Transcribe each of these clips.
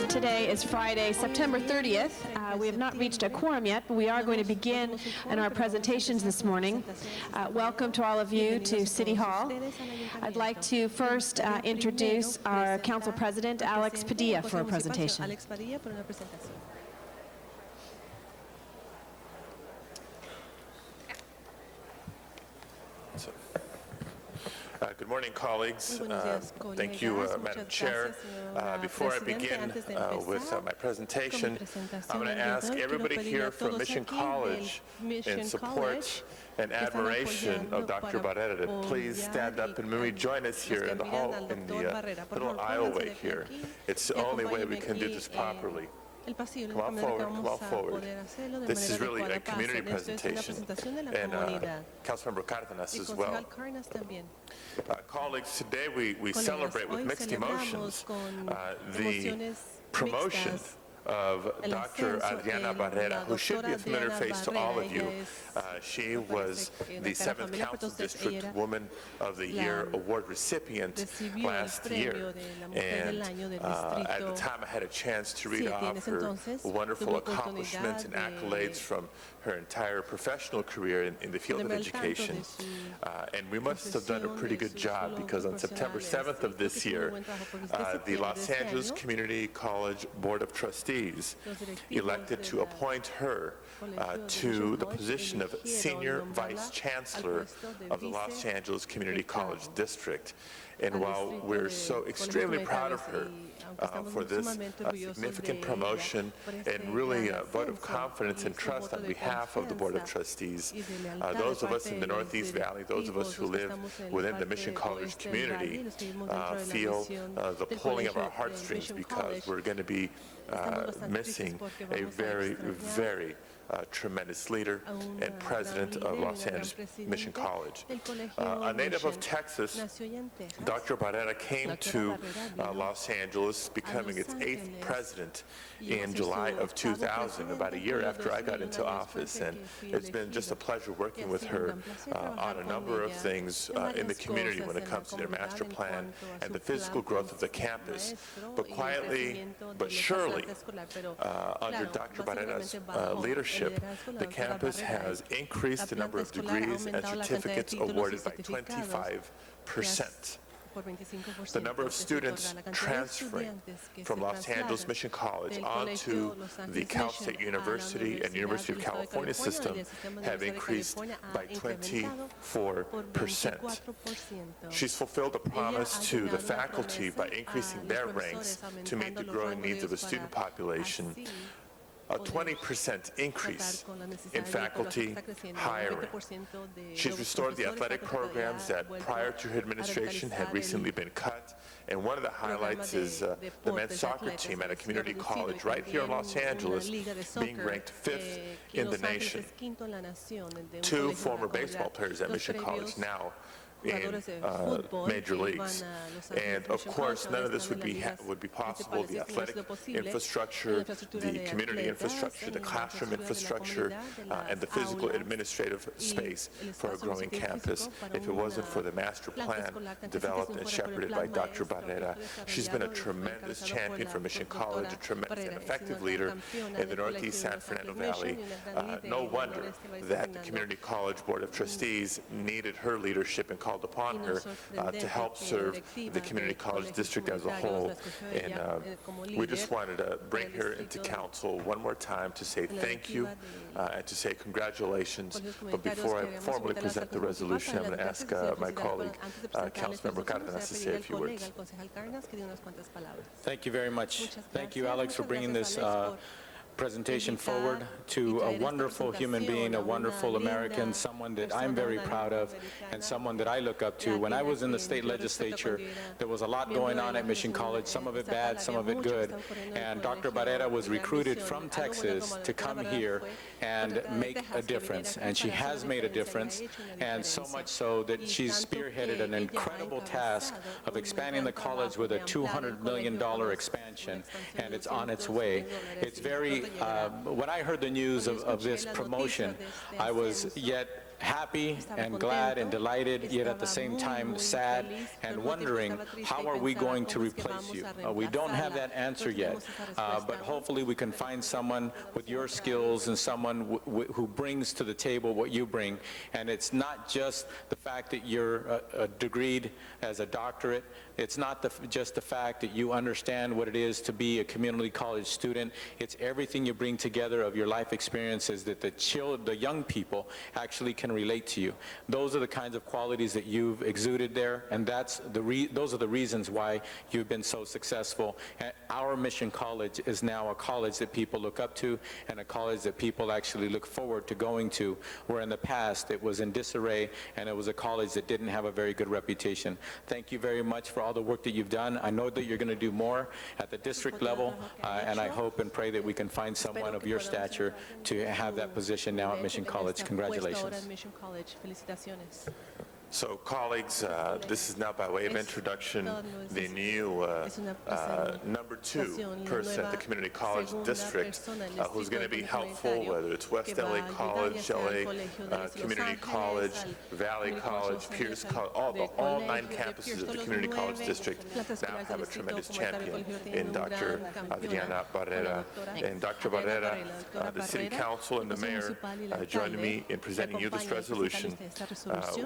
Today is Friday, September 30th. We have not reached a quorum yet, but we are going to begin in our presentations this morning. Welcome to all of you to City Hall. I'd like to first introduce our Council President, Alex Padilla, for a presentation. Good morning, colleagues. Thank you, Madam Chair. Before I begin with my presentation, I'm going to ask everybody here from Mission College in support and admiration of Dr. Barrera to please stand up and maybe join us here in the hall, in the little aisleway here. It's the only way we can do this properly. Come on forward, come on forward. This is really a community presentation, and Councilmember Cárdenas as well. Colleagues, today we celebrate with mixed emotions the promotion of Dr. Adriana Barrera, who should be a familiar face to all of you. She was the 7th Council District Woman of the Year award recipient last year. And at the time I had a chance to read off her wonderful accomplishments and accolades from her entire professional career in the field of education. And we must have done a pretty good job, because on September 7th of this year, the Los Angeles Community College Board of Trustees elected to appoint her to the position of Senior Vice Chancellor of the Los Angeles Community College District. And while we're so extremely proud of her for this significant promotion and really a vote of confidence and trust on behalf of the Board of Trustees, those of us in the Northeast Valley, those of us who live within the Mission College community feel the pulling of our heartstrings, because we're going to be missing a very, very tremendous leader and president of Los Angeles Mission College. A native of Texas, Dr. Barrera came to Los Angeles, becoming its 8th president in July of 2000, about a year after I got into office. And it's been just a pleasure working with her on a number of things in the community when it comes to their master plan and the physical growth of the campus. But quietly, but surely, under Dr. Barrera's leadership, the campus has increased the number of degrees and certificates awarded by 25%. The number of students transferring from Los Angeles Mission College onto the Cal State University and University of California system have increased by 24%. She's fulfilled a promise to the faculty by increasing their ranks to meet the growing needs of the student population. A 20% increase in faculty hiring. She's restored the athletic programs that prior to her administration had recently been cut. And one of the highlights is the men's soccer team at a community college right here in Los Angeles being ranked 5th in the nation. 2 former baseball players at Mission College now in major leagues. And of course, none of this would be possible. The athletic infrastructure, the community infrastructure, the classroom infrastructure, and the physical administrative space for a growing campus if it wasn't for the master plan developed and shepherded by Dr. Barrera. She's been a tremendous champion for Mission College, a tremendous and effective leader in the Northeast San Fernando Valley. No wonder that the Community College Board of Trustees needed her leadership and called upon her to help serve the community college district as a whole. And we just wanted to bring her into council one more time to say thank you and to say congratulations. But before I formally present the resolution, I'm going to ask my colleague, Councilmember Cárdenas, to say a few words. Thank you very much. Thank you, Alex, for bringing this presentation forward to a wonderful human being, a wonderful American, someone that I'm very proud of, and someone that I look up to. When I was in the state legislature, there was a lot going on at Mission College, some of it bad, some of it good, and Dr. Barrera was recruited from Texas to come here and make a difference, and she has made a difference, and so much so that she's spearheaded an incredible task of expanding the college with a $200 million expansion, and it's on its way. It's very, when I heard the news of this promotion, I was yet happy and glad and delighted, yet at the same time sad and wondering, how are we going to replace you? We don't have that answer yet, but hopefully we can find someone with your skills and someone who brings to the table what you bring. And it's not just the fact that you're degreed as a doctorate. It's not just the fact that you understand what it is to be a community college student. It's everything you bring together of your life experiences that the young people actually can relate to you. Those are the kinds of qualities that you've exuded there, and those are the reasons why you've been so successful. And our Mission College is now a college that people look up to and a college that people actually look forward to going to, where in the past it was in disarray and it was a college that didn't have a very good reputation. Thank you very much for all the work that you've done. I know that you're going to do more at the district level, and I hope and pray that we can find someone of your stature to have that position now at Mission College. Congratulations. So, colleagues, this is now by way of introduction the new number 2 person at the Community College District who's going to be helpful, whether it's West LA College, LA Community College, Valley College, Pierce College, all 9 campuses of the Community College District now have a tremendous champion in Dr. Adriana Barrera. And Dr. Barrera, the City Council and the Mayor joined me in presenting you this resolution,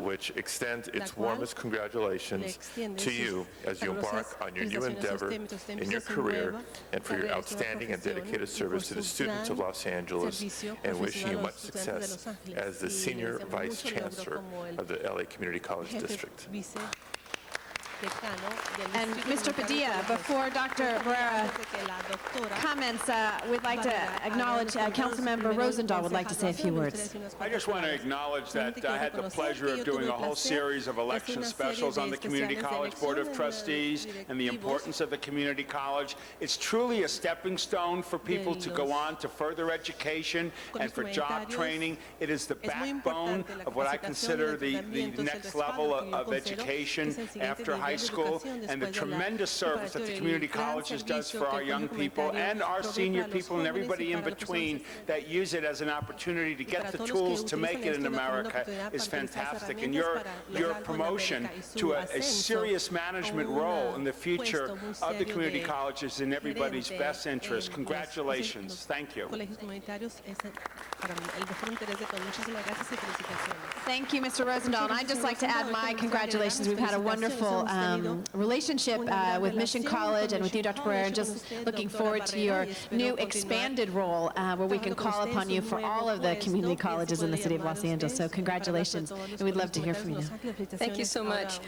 which extends its warmest congratulations to you as you embark on your new endeavor in your career and for your outstanding and dedicated service to the students of Los Angeles, and wishing you much success as the Senior Vice Chancellor of the LA Community College District. And Mr. Padilla, before Dr. Barrera comments, we'd like to acknowledge Councilmember Rosendahl would like to say a few words. I just want to acknowledge that I had the pleasure of doing a whole series of election specials on the Community College Board of Trustees and the importance of the community college. It's truly a stepping stone for people to go on to further education and for job training. It is the backbone of what I consider the next level of education after high school, and the tremendous service that the community colleges does for our young people and our senior people and everybody in between that use it as an opportunity to get the tools to make it in America is fantastic. And your promotion to a serious management role in the future of the community colleges in everybody's best interest. Congratulations. Thank you. Thank you, Mr. Rosendahl. And I'd just like to add my congratulations. We've had a wonderful relationship with Mission College and with you, Dr. Barrera, and just looking forward to your new expanded role where we can call upon you for all of the community colleges in the city of Los Angeles. So congratulations, and we'd love to hear from you now. Thank you so much.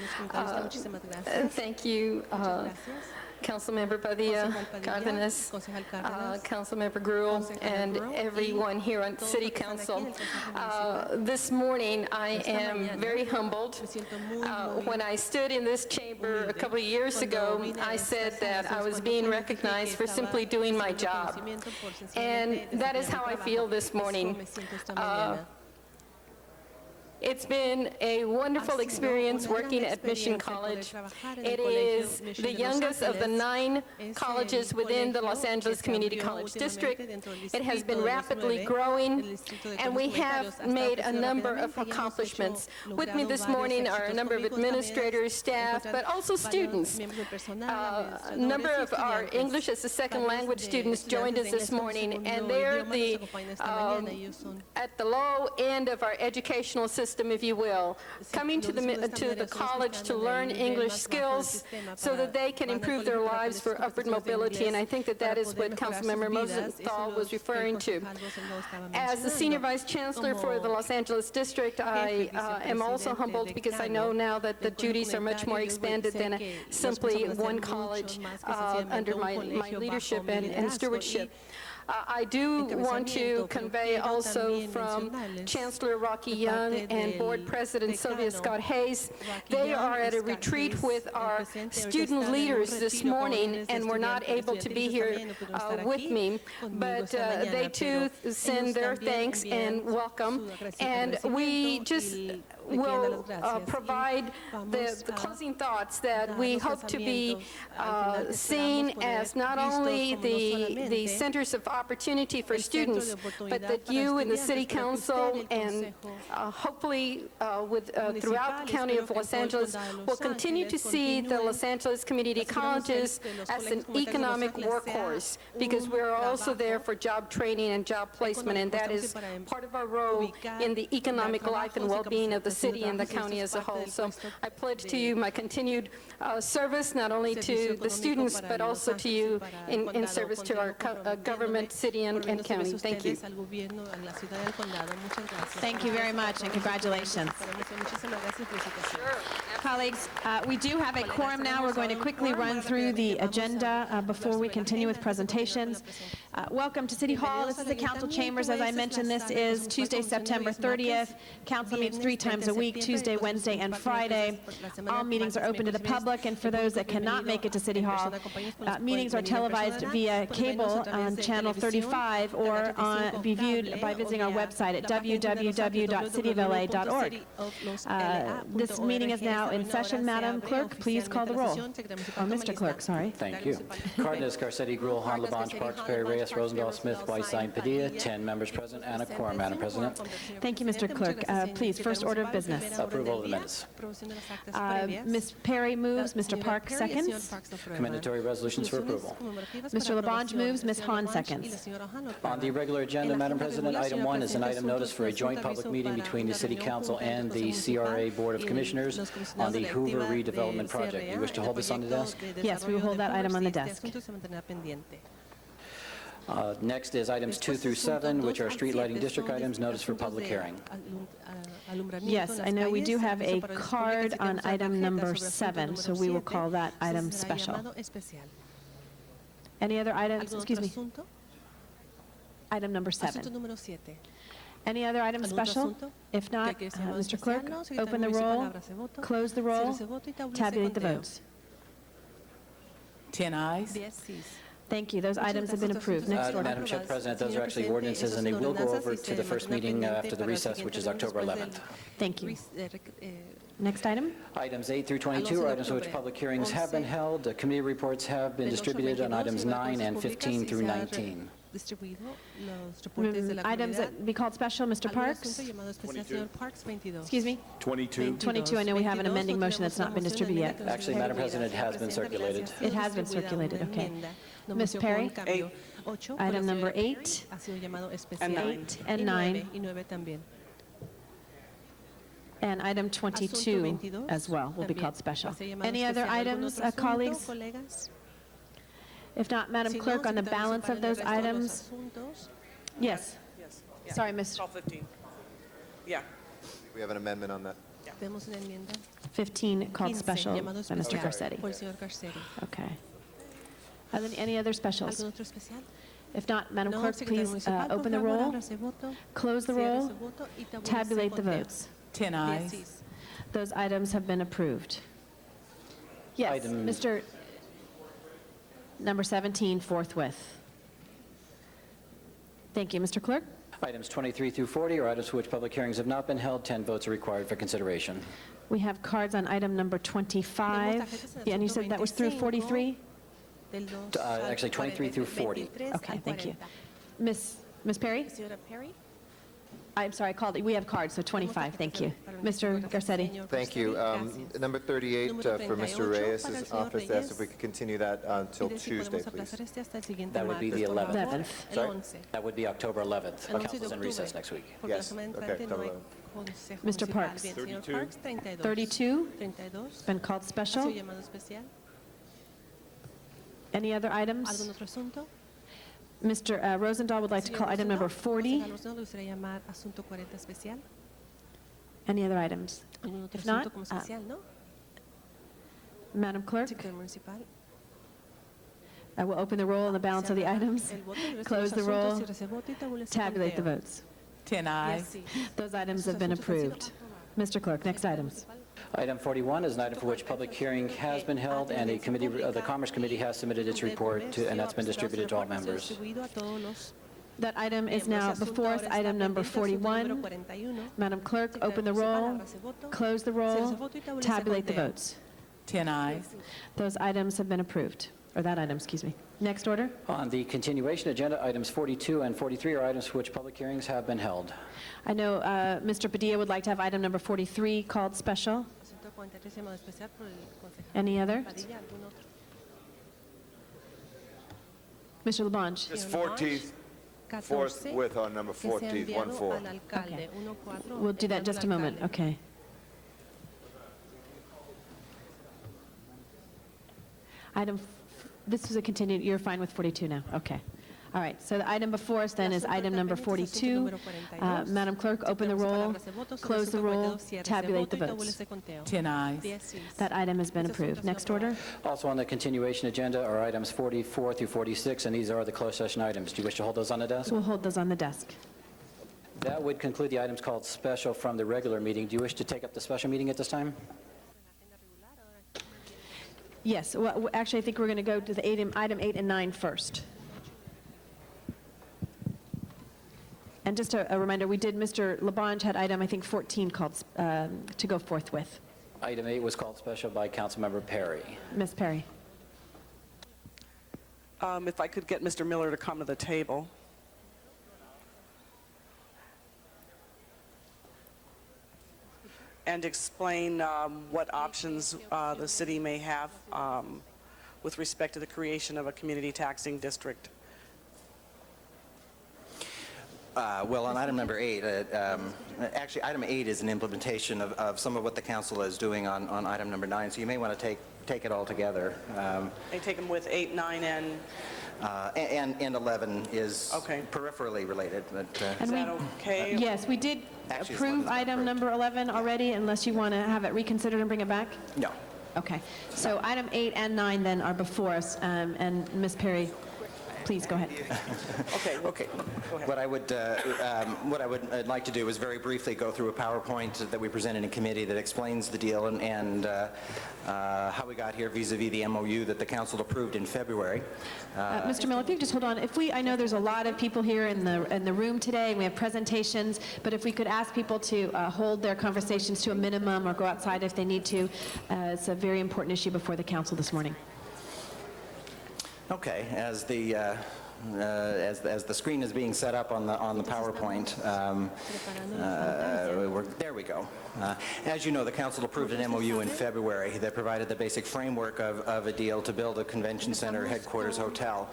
Thank you. Councilmember Padilla, Cardenas, Councilmember Gruel, and everyone here on City Council. This morning, I am very humbled. When I stood in this chamber a couple of years ago, I said that I was being recognized for simply doing my job. And that is how I feel this morning. It's been a wonderful experience working at Mission College. It is the youngest of the 9 colleges within the Los Angeles Community College District. It has been rapidly growing, and we have made a number of accomplishments. With me this morning are a number of administrators, staff, but also students. A number of our English as a second language students joined us this morning, and they're at the low end of our educational system, if you will, coming to the college to learn English skills so that they can improve their lives for upward mobility, and I think that is what Councilmember Rosendahl was referring to. As the Senior Vice Chancellor for the Los Angeles District, I am also humbled because I know now that the duties are much more expanded than simply one college under my leadership and stewardship. I do want to convey also from Chancellor Rocky Young and Board President Sylvia Scott Hayes, they are at a retreat with our student leaders this morning and were not able to be here with me, but they too send their thanks and welcome, and we just will provide the closing thoughts that we hope to be seen as not only the centers of opportunity for students, but that you and the City Council and hopefully throughout the County of Los Angeles will continue to see the Los Angeles Community Colleges as an economic workhorse, because we're also there for job training and job placement, and that is part of our role in the economic life and well-being of the city and the county as a whole. So I pledge to you my continued service, not only to the students, but also to you in service to our government, city, and county. Thank you. Thank you very much, and congratulations. Colleagues, we do have a quorum now. We're going to quickly run through the agenda before we continue with presentations. Welcome to City Hall. This is the council chambers. As I mentioned, this is Tuesday, September 30th. Council meets 3 times a week, Tuesday, Wednesday, and Friday. All meetings are open to the public, and for those that cannot make it to City Hall, meetings are televised via cable on Channel 35 or be viewed by visiting our website at www.cityofla.org. This meeting is now in session. Madam Clerk, please call the roll. Oh, Mr. Clerk, sorry. Thank you. Cardenas, Garcetti, Gruel, Han, Labange, Parks, Perry, Reyes, Rosendahl, Smith, Whiteside, Padilla, 10 members present and a quorum, Madam President. Thank you, Mr. Clerk. Please, first order of business. Approval of the minutes. Ms. Perry moves, Mr. Park seconds. Commendatory resolutions for approval. Mr. Labange moves, Ms. Hahn seconds. On the regular agenda, Madam President, item 1 is an item notice for a joint public meeting between the City Council and the CRA Board of Commissioners on the Hoover redevelopment project. You wish to hold this on the desk? Yes, we will hold that item on the desk. Next is items 2 through 7, which are street lighting district items, notice for public hearing. Yes, I know we do have a card on item number 7, so we will call that item special. Any other items? Excuse me. Item number 7. Any other items special? If not, Mr. Clerk, open the roll, close the roll, tabulate the votes. 10 ayes. Thank you. Those items have been approved. Next order. Madam Chair President, those are actually ordinances, and they will go over to the first meeting after the recess, which is October 11th. Thank you. Next item. Items 8 through 22 are items for which public hearings have been held. The committee reports have been distributed on items 9 and 15 through 19. Items that be called special, Mr. Parks? 22. Excuse me? 22. 22, I know we have an amending motion that's not been distributed yet. Actually, Madam President, it has been circulated. It has been circulated, okay. Ms. Perry? 8 Item number 8 and 9. 8 and 9, and item 22 as well will be called special. Any other items, colleagues? If not, Madam Clerk, on the balance of those items? Yes. Sorry, Ms. 15. Yeah. We have an amendment on that. 15 called special by Mr. Garcetti. Okay. Are there any other specials? If not, Madam Clerk, please open the roll, close the roll, tabulate the votes. 10 ayes. Those items have been approved. Yes, Item- Mr. Number 17, forthwith. Thank you, Mr. Clerk. Items 23 through 40 are items for which public hearings have not been held. 10 votes are required for consideration. We have cards on item number 25. Yeah, and you said that was through 43? Actually, 23 through 40. Okay, thank you. Ms. Perry? I'm sorry, I called it. We have cards, so 25, thank you. Mr. Garcetti? Thank you. Number 38 for Mr. Reyes' office, asked if we could continue that until Tuesday, please. That would be the 11th. 11th. Sorry? That would be October 11th. Council's in recess next week. Yes, okay. Mr. Parks? 32. 32, it's been called special. Any other items? Mr. Rosendahl would like to call item number 40. Any other items? If not, Madam Clerk, I will open the roll on the balance of the items, close the roll, tabulate the votes. 10 ayes. Those items have been approved. Mr. Clerk, next items. Item 41 is an item for which public hearing has been held, and the Commerce Committee has submitted its report, and that's been distributed to all members. That item is now before us, item number 41. Madam Clerk, open the roll, close the roll, tabulate the votes. 10 ayes. Those items have been approved, or that item, excuse me. Next order. On the continuation agenda, items 42 and 43 are items for which public hearings have been held. I know Mr. Padilla would like to have item number 43 called special. Any other? Mr. Labange. Just 14th, forthwith on number 14th, 1-4. Okay. We'll do that in just a moment. Okay. This was a continued, you're fine with 42 now? Okay. All right, so the item before us then is item number 42. Madam Clerk, open the roll, close the roll, tabulate the votes. 10 ayes. That item has been approved. Next order. Also on the continuation agenda are items 44 through 46, and these are the closed session items. Do you wish to hold those on the desk? We'll hold those on the desk. That would conclude the items called special from the regular meeting. Do you wish to take up the special meeting at this time? Yes, well, actually, I think we're going to go to the item 8 and 9 first. And just a reminder, Mr. Labange had item, I think, 14 called to go forthwith. Item 8 was called special by Councilmember Perry. Ms. Perry. If I could get Mr. Miller to come to the table. And explain what options the city may have with respect to the creation of a community taxing district. Well, on item number 8, actually, item 8 is an implementation of some of what the council is doing on item number 9, so you may want to take it all together. They take them with 8, 9, and 11 is peripherally related. But, is that okay? Yes, we did Actually, approve item number 11 already, unless you want to have it reconsidered and bring it back? No. Okay. So item 8 and 9 then are before us, and Ms. Perry, please go ahead. Okay. What I would like to do is very briefly go through a PowerPoint that we presented in committee that explains the deal and how we got here vis-a-vis the MOU that the council approved in February. Mr. Miller, if you could just hold on. I know there's a lot of people here in the room today, and we have presentations, but if we could ask people to hold their conversations to a minimum or go outside if they need to. It's a very important issue before the council this morning. Okay, as the screen is being set up on the PowerPoint, there we go. As you know, the council approved an MOU in February that provided the basic framework of a deal to build a convention center headquarters hotel.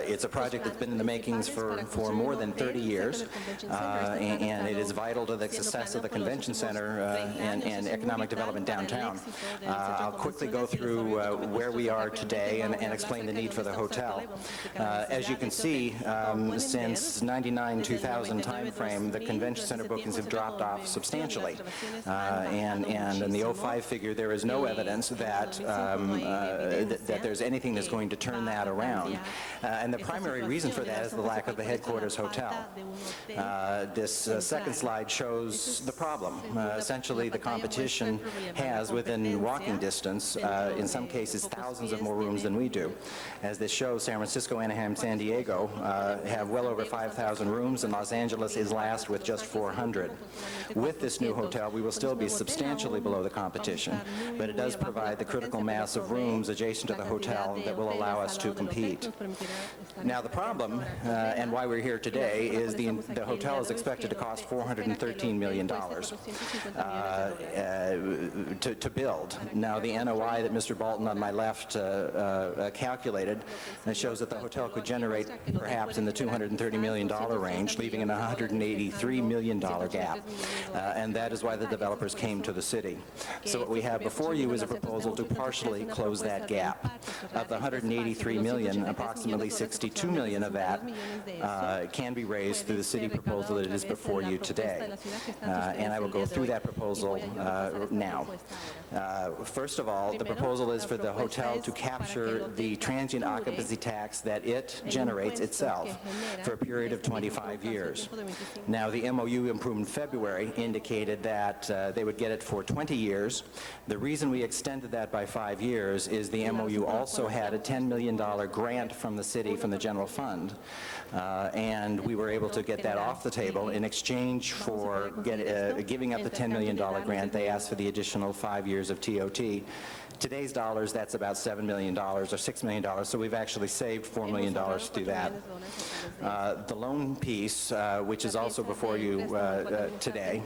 It's a project that's been in the makings for more than 30 years, and it is vital to the success of the convention center and economic development downtown. I'll quickly go through where we are today and explain the need for the hotel. As you can see, since 99-2000 timeframe, the convention center bookings have dropped off substantially. And in the 05 figure, there is no evidence that there's anything that's going to turn that around. And the primary reason for that is the lack of the headquarters hotel. This second slide shows the problem. Essentially, the competition has, within walking distance, in some cases, thousands of more rooms than we do. As this shows, San Francisco, Anaheim, San Diego have well over 5,000 rooms, and Los Angeles is last with just 400. With this new hotel, we will still be substantially below the competition, but it does provide the critical mass of rooms adjacent to the hotel that will allow us to compete. Now, the problem, and why we're here today, is the hotel is expected to cost $413 million to build. Now, the NOI that Mr. Bolton on my left calculated shows that the hotel could generate generate perhaps in the $230 million range, leaving an $183 million gap. And that is why the developers came to the city. So what we have before you is a proposal to partially close that gap. Of the $183 million, approximately $62 million of that can be raised through the city proposal that is before you today. And I will go through that proposal now. First of all, the proposal is for the hotel to capture the transient occupancy tax that it generates itself for a period of 25 years. Now, the MOU approved in February indicated that they would get it for 20 years. The reason we extended that by 5 years is the MOU also had a $10 million grant from the city, from the general fund, and we were able to get that off the table. In exchange for giving up the $10 million grant, they asked for the additional 5 years of TOT. Today's dollars, that's about $7 million or $6 million, so we've actually saved $4 million through that. The loan piece, which is also before you today,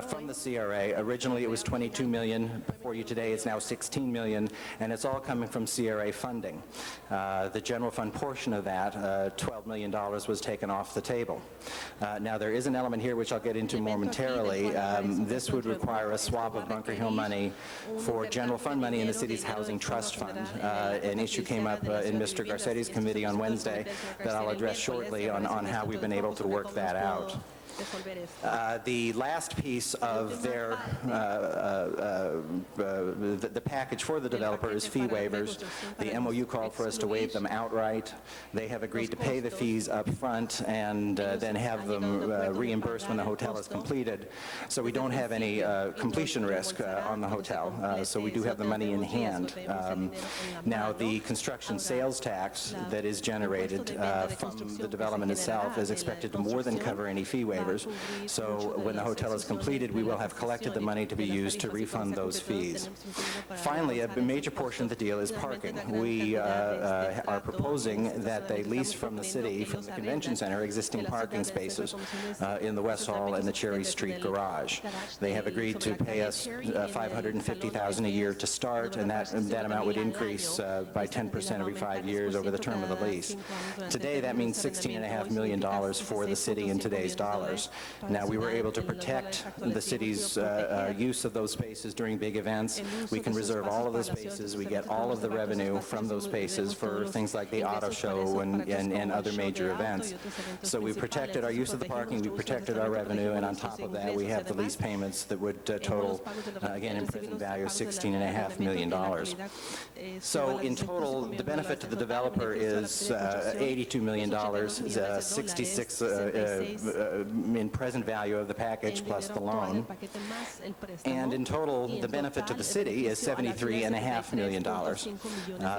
from the CRA, originally it was $22 million. Before you today, it's now $16 million, and it's all coming from CRA funding. The general fund portion of that, $12 million, was taken off the table. Now, there is an element here which I'll get into momentarily. This would require a swap of Bunker Hill money for general fund money in the city's housing trust fund. An issue came up in Mr. Garcetti's committee on Wednesday that I'll address shortly on how we've been able to work that out. The last piece of their the package for the developer is fee waivers. The MOU called for us to waive them outright. They have agreed to pay the fees up front and then have them reimbursed when the hotel is completed. So we don't have any completion risk on the hotel. So we do have the money in hand. Now, the construction sales tax that is generated from the development itself is expected to more than cover any fee waivers. So when the hotel is completed, we will have collected the money to be used to refund those fees. Finally, a major portion of the deal is parking. We are proposing that they lease from the city, from the convention center, existing parking spaces in the West Hall and the Cherry Street garage. They have agreed to pay us $550,000 a year to start, and that amount would increase by 10% every 5 years over the term of the lease. Today, that means $16.5 million for the city in today's dollars. Now, we were able to protect the city's use of those spaces during big events. We can reserve all of the spaces. We get all of the revenue from those spaces for things like the auto show and other major events. So we protected our use of the parking, we protected our revenue, and on top of that, we have the lease payments that would total, again, in present value, $16.5 million. So in total, the benefit to the developer is $82 million, 66 in present value of the package plus the loan. And in total, the benefit to the city is $73.5 million.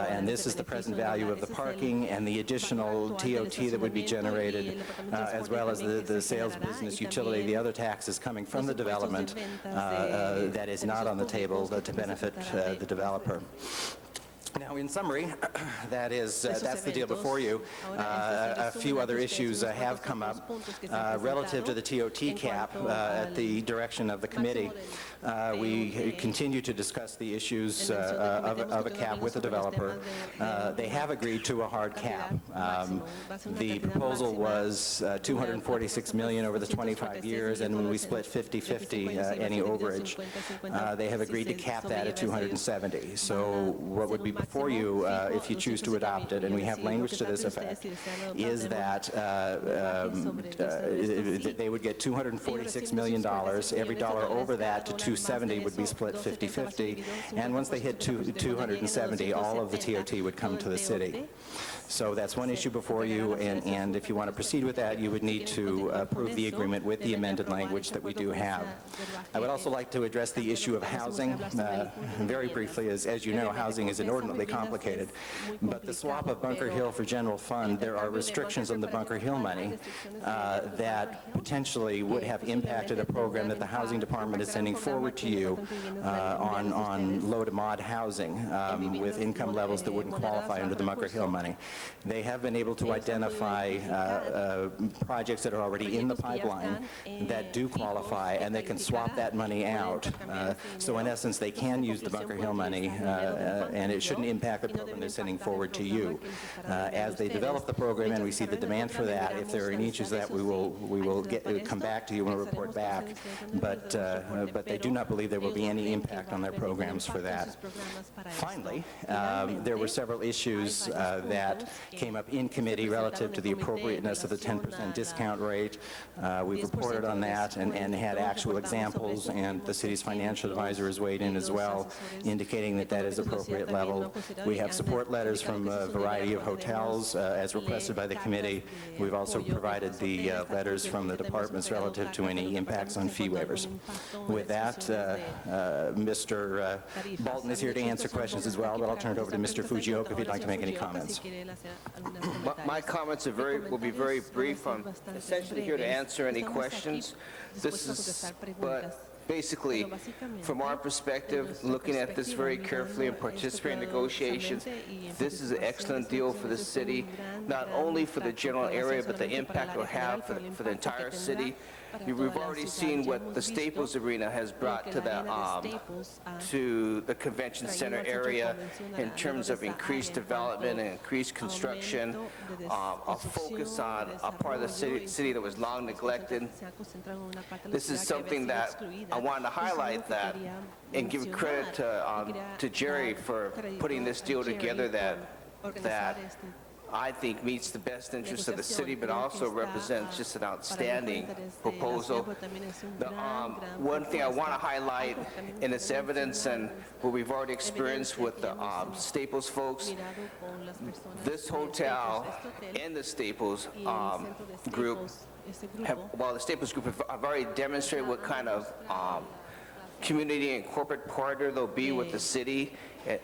And this is the present value of the parking and the additional TOT that would be generated, as well as the sales business utility, the other taxes coming from the development that is not on the table to benefit the developer. Now, in summary, that's the deal before you. A few other issues have come up relative to the TOT cap at the direction of the committee. We continue to discuss the issues of a cap with the developer. They have agreed to a hard cap. The proposal was $246 million over the 25 years, and when we split 50-50 any overage, they have agreed to cap that at $270. So what would be before you, if you choose to adopt it, and we have language to this effect, is that they would get $246 million. Every dollar over that to 270 would be split 50-50, and once they hit 270, all of the TOT would come to the city. So that's one issue before you, and if you want to proceed with that, you would need to approve the agreement with the amended language that we do have. I would also like to address the issue of housing. Very briefly, as you know, housing is inordinately complicated, but the swap of Bunker Hill for general fund, there are restrictions on the Bunker Hill money that potentially would have impacted a program that the Housing Department is sending forward to you on low to mod housing with income levels that wouldn't qualify under the Bunker Hill money. They have been able to identify projects that are already in the pipeline that do qualify, and they can swap that money out. So in essence, they can use the Bunker Hill money, and it should shouldn't impact the program they're sending forward to you. As they develop the program and we see the demand for that, if there are any issues that we will come back to you and report back, but they do not believe there will be any impact on their programs for that. Finally, there were several issues that came up in committee relative to the appropriateness of the 10% discount rate. We've reported on that and had actual examples, and the city's financial advisor has weighed in as well, indicating that that is appropriate level. We have support letters from a variety of hotels as requested by the committee. We've also provided the letters from the departments relative to any impacts on fee waivers. With that, Mr. Bolton is here to answer questions as well, but I'll turn it over to Mr. Fujioka if he'd like to make any comments. My comments will be very brief. I'm essentially here to answer any questions. Basically, from our perspective, looking at this very carefully and participating in negotiations, this is an excellent deal for the city, not only for the general area, but the impact it will have for the entire city. We've already seen what the Staples Arena has brought to the convention center area in terms of increased development and increased construction, a focus on a part of the city that was long neglected. This is something that I wanted to highlight that and give credit to Jerry for putting this deal together that I think meets the best interests of the city, but also represents just an outstanding proposal. One thing I want to highlight, and it's evidence and what we've already experienced with the Staples folks, this hotel and the Staples group the Staples group have already demonstrated what kind of community and corporate partner they'll be with the city,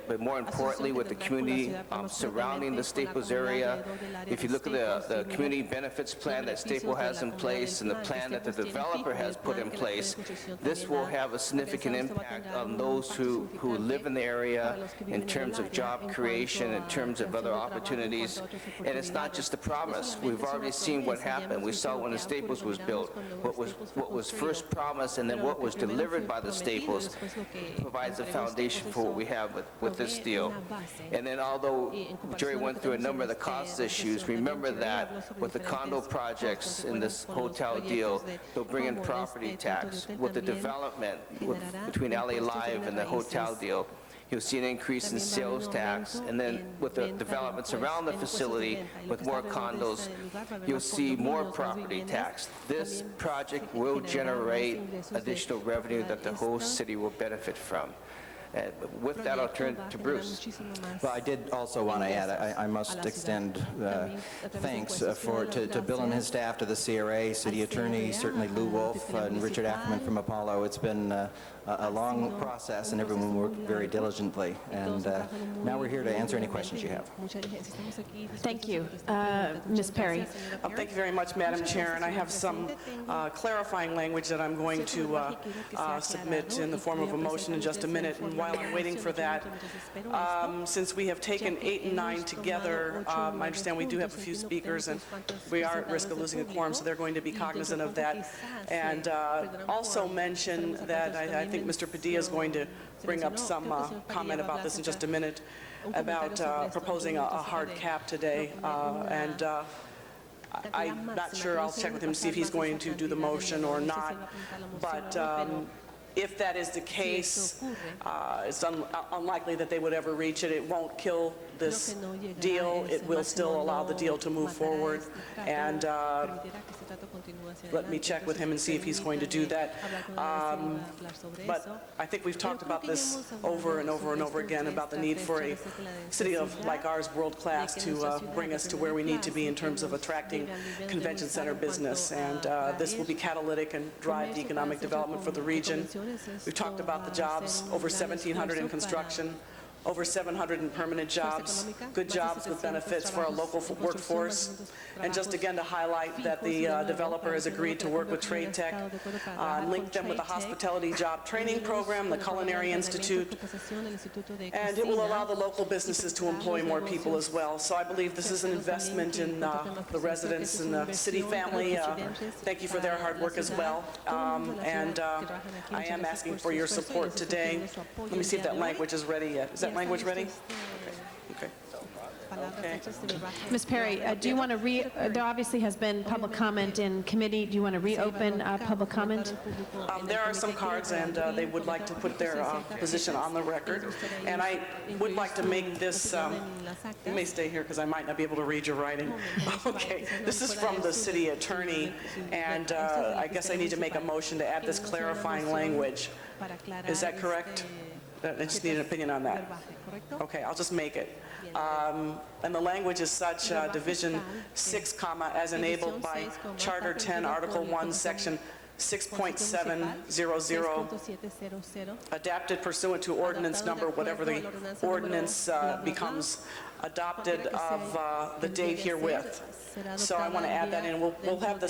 but more importantly with the community surrounding the Staples area. If you look at the community benefits plan that Staples has in place and the plan that the developer has put in place, this will have a significant impact on those who live in the area in terms of job creation, in terms of other opportunities. And it's not just a promise. We've already seen what happened. We saw when the Staples was built, what was first promised and then what was delivered by the Staples provides a foundation for what we have with this deal. And then although Jerry went through a number of the cost issues, remember that with the condo projects in this hotel deal, they'll bring in property tax. With the development between LA Live and the hotel deal, you'll see an increase in sales tax, and then with the developments around the facility with more condos, you'll see more property tax. This project will generate additional revenue that the whole city will benefit from. And with that, I'll turn to Bruce. Well, I did also want to add, I must extend thanks to Bill and his staff, to the CRA, City Attorney, certainly Lou Wolf, and Richard Ackerman from Apollo. It's been a long process, and everyone worked very diligently. And now we're here to answer any questions you have. Thank you. Ms. Perry. Thank you very much, Madam Chair. And I have some clarifying language that I'm going to submit in the form of a motion in just a minute. And while I'm waiting for that, since we have taken 8 and 9 together, I understand we do have a few speakers, and we are at risk of losing a quorum, so they're going to be cognizant of that. And also mention that I think Mr. Padilla is going to bring up some comment about this in just a minute, about proposing a hard cap today. I'm not sure, I'll check with him to see if he's going to do the motion or not, but if that is the case, it's unlikely that they would ever reach it. It won't kill this deal. It will still allow the deal to move forward. And let me check with him and see if he's going to do that. But I think we've talked about this over and over and over again, about the need for a city like ours, world-class, to bring us to where we need to be in terms of attracting convention center business. And this will be catalytic and drive the economic development for the region. We've talked about the jobs, over 1,700 in construction, over 700 in permanent jobs, good jobs with benefits for our local workforce. And just again to highlight that the developer has agreed to work with Trade Tech, link them with the hospitality job training program, the Culinary Institute, and it will allow the local businesses to employ more people as well. So I believe this is an investment in the residents and the city family. Thank you for their hard work as well. I am asking for your support today. Let me see if that language is ready yet. Is that second language ready? Okay. Okay. Ms. Perry, do you want to there obviously has been public comment in committee. Do you want to reopen public comment? There are some cards, and they would like to put their position on the record. And I would like to make this, you may stay here because I might not be able to read your writing. Okay, this is from the city attorney, and I guess I need to make a motion to add this clarifying language. Is that correct? I just need an opinion on that. Okay, I'll just make it. And the language is such, Division 6, comma, as enabled by Charter 10, Article 1, Section 6.700, adapted pursuant to ordinance number, whatever the ordinance becomes, adopted of the date herewith. So I want to add that in. We'll have the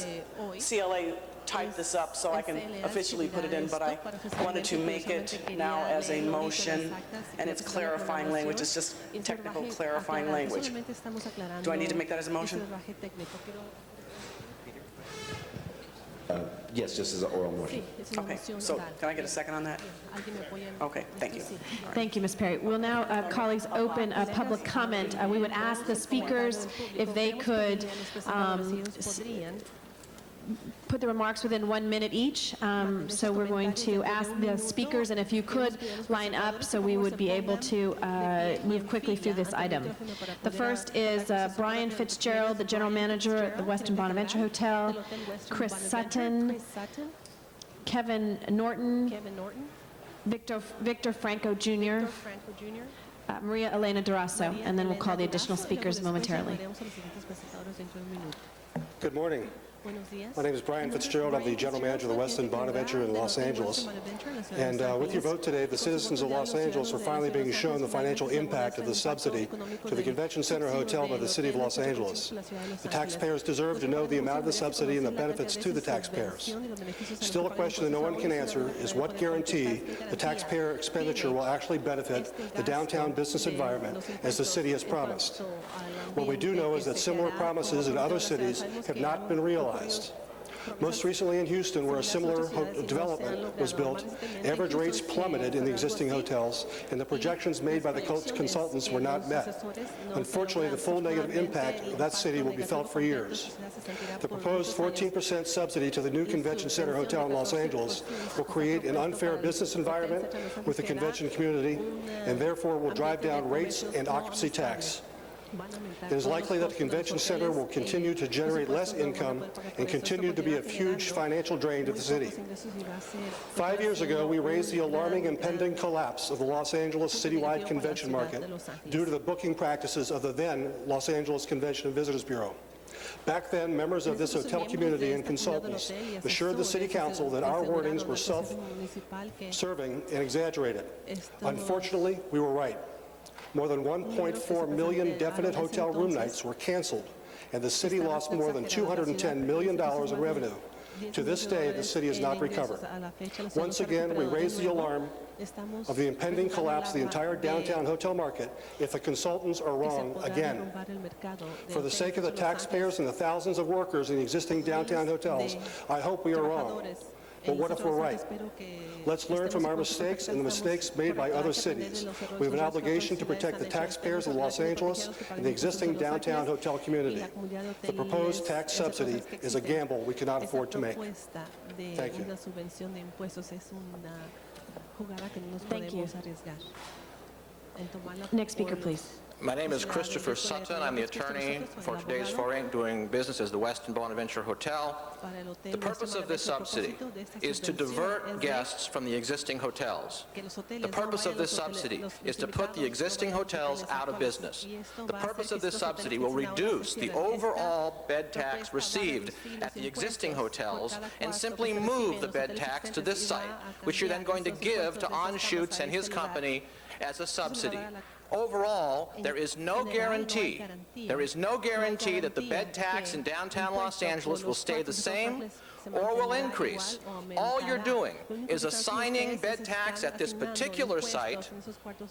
CLA type this up so I can officially put it in, but I wanted to make it now as a motion, and it's clarifying language. It's just technical clarifying language. Do I need to make that as a motion? Yes, just as an oral motion. Okay, so can I get a second on that? Okay, thank you. Thank you, Ms. Perry. We'll now, colleagues, open public comment. We would ask the speakers if they could put the remarks within 1 minute each. So we're going to ask the speakers, and if you could line up so we would be able to move quickly through this item. The first is Brian Fitzgerald, the general manager at the Westin Bonaventure Hotel, Chris Sutton, Kevin Norton, Victor Franco Jr., Maria Elena Durazo, and then we'll call the additional speakers momentarily. Good morning. My name is Brian Fitzgerald. I'm the general manager of the Westin Bonaventure in Los Angeles. And with your vote today, the citizens of Los Angeles are finally being shown the financial impact of the subsidy to the Convention Center Hotel by the City of Los Angeles. The taxpayers deserve to know the amount of the subsidy and the benefits to the taxpayers. Still, a question that no one can answer is what guarantee the taxpayer expenditure will actually benefit the downtown business environment as the city has promised. What we do know is that similar promises in other cities have not been realized. Most recently in Houston, where a similar development was built, average rates plummeted in the existing hotels, and the projections made by the consultants were not met. Unfortunately, the full negative impact of that city will be felt for years. The proposed 14% subsidy to the new Convention Center Hotel in Los Angeles will create an unfair business environment with the convention community, and therefore will drive down rates and occupancy tax. It is likely that the Convention Center will continue to generate less income and continue to be a huge financial drain to the city. 5 years ago, we raised the alarming impending collapse of the Los Angeles citywide convention market due to the booking practices of the then Los Angeles Convention and Visitors Bureau. Back then, members of this hotel community and consultants assured the City Council that our warnings were self-serving and exaggerated. Unfortunately, we were right. More than 1.4 million definite hotel room nights were canceled, and the city lost more than $210 million in revenue. To this day, the city has not recovered. Once again, we raise the alarm of the impending collapse of the entire downtown hotel market if the consultants are wrong again. For the sake of the taxpayers and the thousands of workers in the existing downtown hotels, I hope we are wrong. But what if we're right? Let's learn from our mistakes and the mistakes made by other cities. We have an obligation to protect the taxpayers of Los Angeles and the existing downtown hotel community. The proposed tax subsidy is a gamble we cannot afford to make. Thank you. Thank you. Next speaker, please. My name is Christopher Sutton. I'm the attorney for today's foray doing business as the Westin Bonaventure Hotel. The purpose of this subsidy is to divert guests from the existing hotels. The purpose of this subsidy is to put the existing hotels out of business. The purpose of this subsidy will reduce the overall bed tax received at the existing hotels and simply move the bed tax to this site, which you're then going to give to Anschutz and his company as a subsidy. Overall, there is no guarantee that the bed tax in downtown Los Angeles will stay the same or will increase. All you're doing is assigning bed tax at this particular site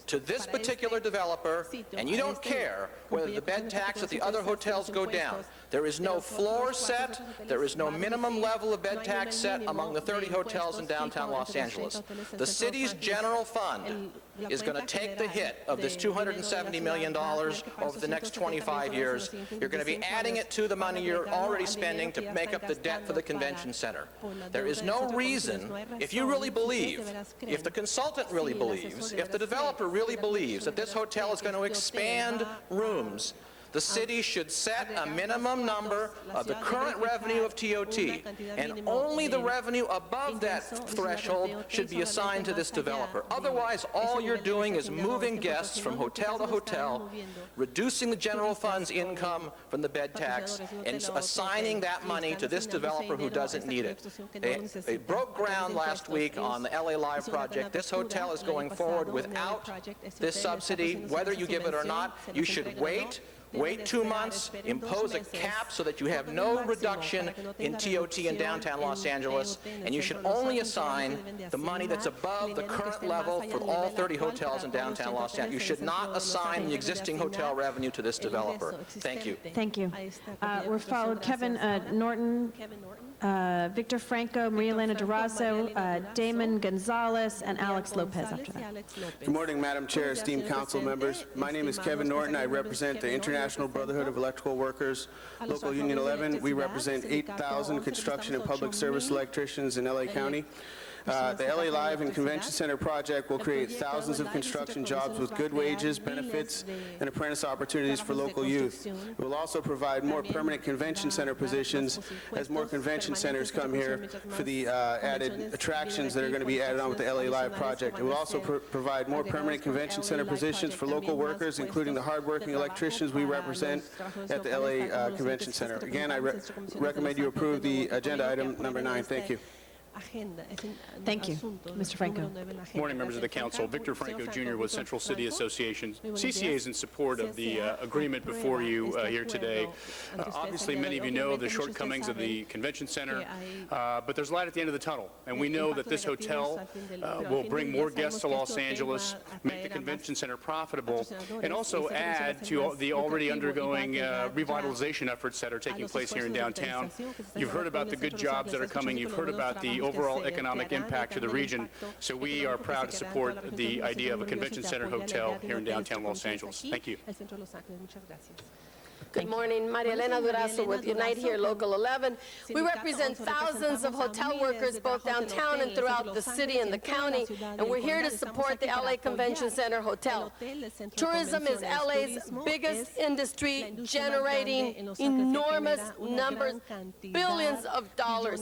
to this particular developer, and you don't care whether the bed tax at the other hotels go down. There is no floor set, there is no minimum level of bed tax set among the 30 hotels in downtown Los Angeles. The city's general fund is going to take the hit of this $270 million over the next 25 years. You're going to be adding it to the money you're already spending to make up the debt for the convention center. There is no reason, if you really believe, if the consultant really believes, if the developer really believes that this hotel is going to expand rooms, the city should set a minimum number of the current revenue of TOT, and only the revenue above that threshold should be assigned to this developer. Otherwise, all you're doing is moving guests from hotel to hotel, reducing the general fund's income from the bed tax, and assigning that money to this developer who doesn't need it. They broke ground last week on the LA Live project. This hotel is going forward without this subsidy. Whether you give it or not, you should wait 2 months, impose a cap so that you have no reduction in TOT in downtown Los Angeles, and you should only assign the money that's above the current level for all 30 hotels in downtown Los Angeles. You should not assign the existing hotel revenue to this developer. Thank you. Thank you. We're followed Kevin Norton, Victor Franco, Maria Elena Durazo, Damon Gonzalez, and Alex Lopez after that. Good morning, Madam Chair, esteemed council members. My name is Kevin Norton. I represent the International Brotherhood of Electrical Workers, Local Union 11. We represent 8,000 construction and public service electricians in LA County. The LA Live and Convention Center project will create thousands of construction jobs with good wages, benefits, and apprentice opportunities for local youth. It will also provide more permanent convention center positions as more convention centers come here for the added attractions that are going to be added on with the LA Live project. It will also provide more permanent convention center positions for local workers, including the hardworking electricians we represent at the LA Convention Center. Again, I recommend you approve the agenda item number 9. Thank you. Thank you. Mr. Franco. Morning, members of the council. Victor Franco, Jr. with Central City Association. CCA is in support of the agreement before you here today. Obviously, many of you know the shortcomings of the convention center, but there's light at the end of the tunnel, and we know that this hotel will bring more guests to Los Angeles, make the convention center profitable, and also add to the already undergoing revitalization efforts that are taking place here in downtown. You've heard about the good jobs that are coming. You've heard about the overall economic impact to the region. So we are proud to support the idea of a convention center hotel here in downtown Los Angeles. Thank you. Good morning, Maria Elena Durazo with Unite Here Local 11. We represent thousands of hotel workers both downtown and throughout the city and the county, and we're here to support the LA Convention Center Hotel. Tourism is LA's biggest industry, generating enormous numbers, billions of dollars.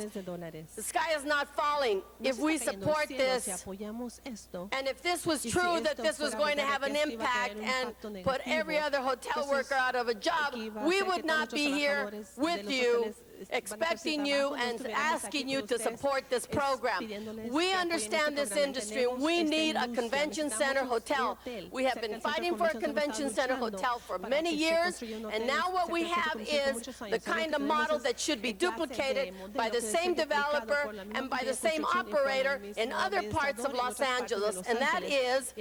The sky is not falling. If we support this, and if this was true that this was going to have an impact and put every other hotel worker out of a job, we would not be here with you, expecting you and asking you to support this program. We understand this industry. We need a convention center hotel. We have been fighting for a convention center hotel for many years, and now what we have is the kind of model that should be duplicated by the same developer and by the same operator in other parts of Los Angeles, and that is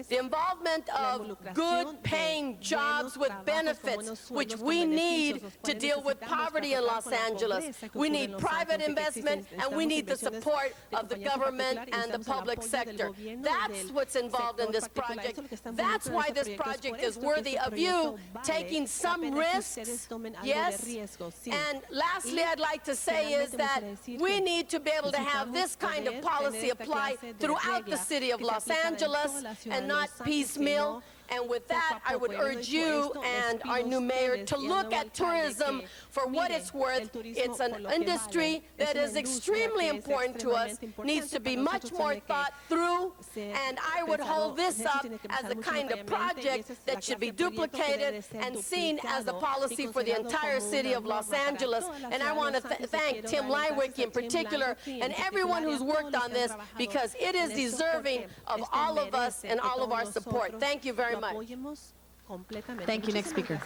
the involvement of good-paying jobs with benefits, which we need to deal with poverty in Los Angeles. We need private investment, and we need the support of the government and the public sector. That's what's involved in this project. That's why this project is worthy of you taking some risks, yes. And lastly, I'd like to say is that we need to be able to have this kind of policy apply throughout the city of Los Angeles and not piecemeal. And with that, I would urge you and our new mayor to look at tourism for what it's worth. It's an industry that is extremely important to us, needs to be much more thought through, and I would hold this up as a kind of project that should be duplicated and seen as a policy for the entire city of Los Angeles. And I want to thank Tim Leiweke in particular and everyone who's worked on this, because it is deserving of all of us and all of our support. Thank you very much. Thank you. Next speaker.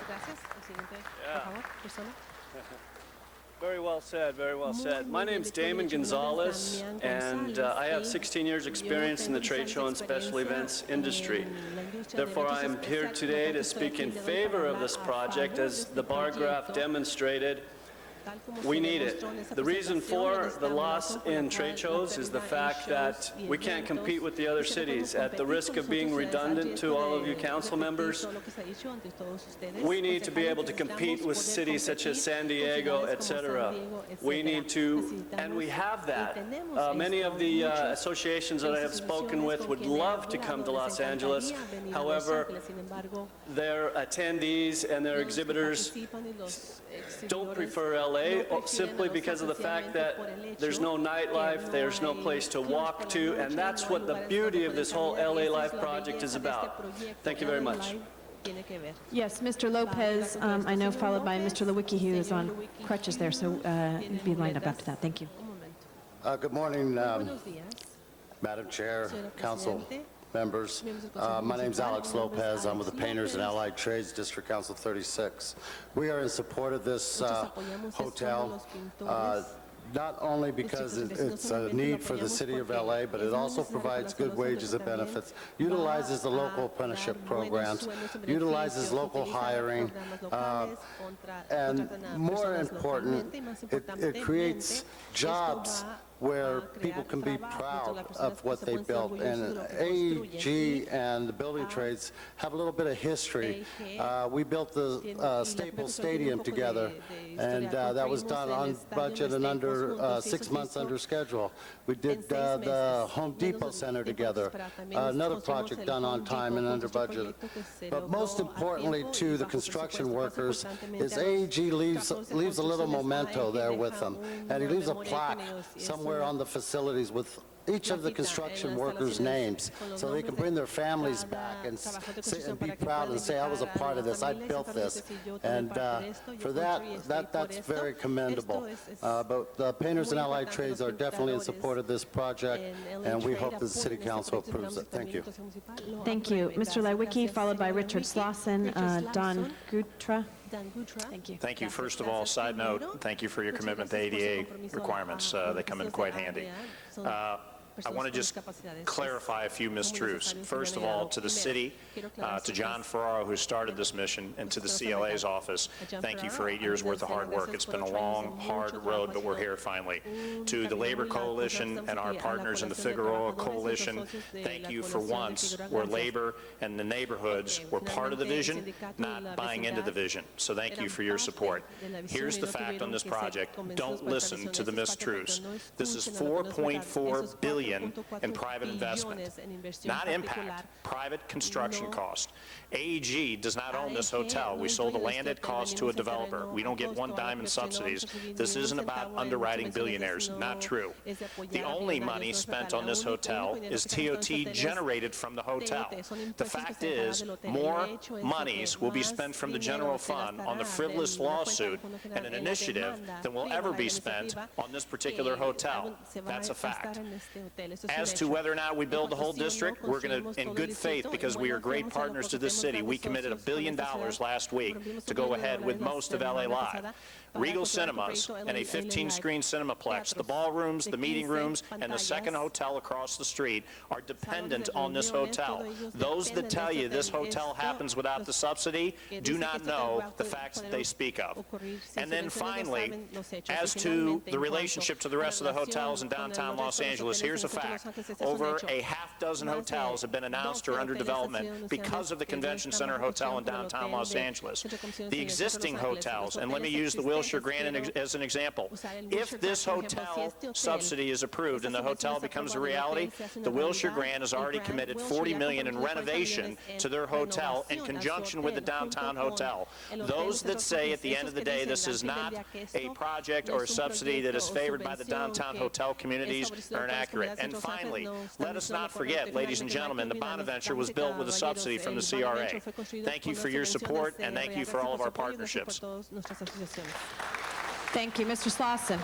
Very well said, very well said. My name's Damon Gonzalez, and I have 16 years experience in the trade show and special events industry. Therefore, I'm here today to speak in favor of this project. As the bar graph demonstrated, we need it. The reason for the loss in trade shows is the fact that we can't compete with the other cities. At the risk of being redundant to all of you council members, we need to be able to compete with cities such as San Diego, etc. We need to, and we have that. Many of the associations that I have spoken with would love to come to Los Angeles. However, their attendees and their exhibitors don't prefer LA simply because of the fact that there's no nightlife, there's no place to walk to, and that's what the beauty of this whole LA Life project is about. Thank you very much. Yes, Mr. Lopez, I know, followed by Mr. Lewicki, who is on crutches there, so be lined up after that. Thank you. Good morning, Madam Chair, Council members. My name is Alex Lopez. I'm with the Painters and Allied Trades District Council 36. We are in support of this hotel, not only because it's a need for the city of LA, but it also provides good wages and benefits, utilizes the local apprenticeship programs, utilizes local hiring, and more important, it creates jobs where people can be proud of what they built. And AEG and the building trades have a little bit of history. We built the Staples Stadium together, and that was done on budget and under 6 months under schedule. We did the Home Depot Center together, another project done on time and under budget. But most importantly to the construction workers is AEG leaves a little memento there with them, and he leaves a plaque somewhere on the facilities with each of the construction workers' names, so they can bring their families back and sit and be proud and say, I was a part of this, I built this. And for that's very commendable. But the Painters and Allied Trades are definitely in support of this project, and we hope that the City Council approves it. Thank you. Thank you. Mr. Lewicki, followed by Richard Slauson, Don Gutra. Thank you. Thank you. First of all, side note, thank you for your commitment to ADA requirements. They come in quite handy. I want to just clarify a few mistruths. First of all, to the city, to John Ferraro, who started this mission, and to the CLA's office, thank you for 8 years' worth of hard work. It's been a long, hard road, but we're here finally. To the Labor Coalition and our partners in the Figueroa Coalition, thank you for once where labor and the neighborhoods were part of the vision, not buying into the vision. So thank you for your support. Here's the fact on this project. Don't listen to the mistruths. This is $4.4 billion in private investment, not impact, private construction cost. AEG does not own this hotel. We sold the land at cost to a developer. We don't get one dime in subsidies. This isn't about underwriting billionaires. Not true. The only money spent on this hotel is TOT generated from the hotel. The fact is, more monies will be spent from the general fund on the frivolous lawsuit and an initiative than will ever be spent on this particular hotel. That's a fact. As to whether or not we build the whole district, we're going to, in good faith, because we are great partners to this city, we committed $1 billion last week to go ahead with most of LA Live. Regal Cinemas and a 15-screen Cinemaplex, the ballrooms, the meeting rooms, and the second hotel across the street are dependent on this hotel. Those that tell you this hotel happens without the subsidy do not know the facts that they speak of. And then finally, as to the relationship to the rest of the hotels in downtown Los Angeles, here's a fact. Over a half dozen hotels have been announced or under development because of the Convention Center Hotel in downtown Los Angeles. The existing hotels, and let me use the Wilshire Grand as an example. If this hotel subsidy is approved and the hotel becomes a reality, the Wilshire Grand has already committed $40 million in renovation to their hotel in conjunction with the downtown hotel. Those that say at the end of the day this is not a project or a subsidy that is favored by the downtown hotel communities are inaccurate. And finally, let us not forget, ladies and gentlemen, the Bonaventure was built with a subsidy from the CRA. Thank you for your support, and thank you for all of our partnerships. Thank you. Mr. Slauson.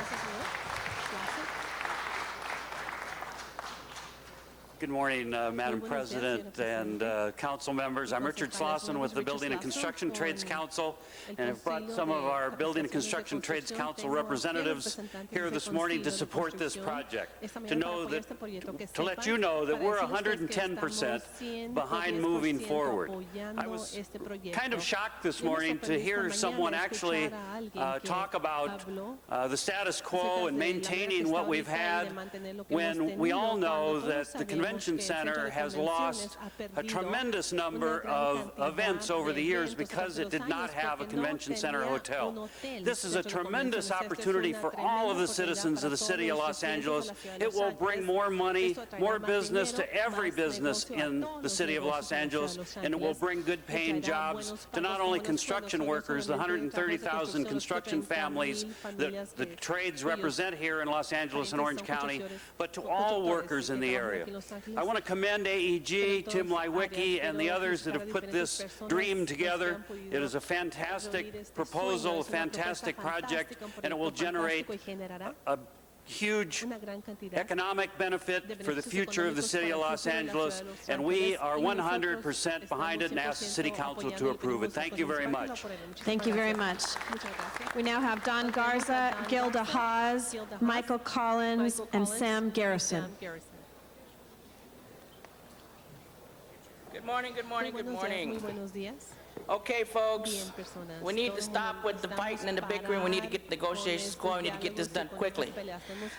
Good morning, Madam President and council members. I'm Richard Slauson with the Building and Construction Trades Council, and I've brought some of our Building and Construction Trades Council representatives here this morning to support this project, to let you know that we're 110% behind moving forward. I was kind of shocked this morning to hear someone actually talk about the status quo and maintaining what we've had, when we all know that the Convention Center has lost a tremendous number of events over the years because it did not have a Convention Center hotel. This is a tremendous opportunity for all of the citizens of the city of Los Angeles. It will bring more money, more business to every business in the city of Los Angeles, and it will bring good paying jobs to not only construction workers, the 130,000 construction families that the trades represent here in Los Angeles and Orange County, but to all workers in the area. I want to commend AEG, Tim Lewicki, and the others that have put this dream together. It is a fantastic proposal, a fantastic project, and it will generate a huge economic benefit for the future of the city of Los Angeles, and we are 100% behind it and ask the City Council to approve it. Thank you very much. Thank you very much. We now have Don Garza, Gilda Haas, Michael Collins, and Sam Garrison. Good morning, good morning, good morning. Okay, folks, we need to stop with the fighting and the bickering. We need to get negotiations going. We need to get this done quickly.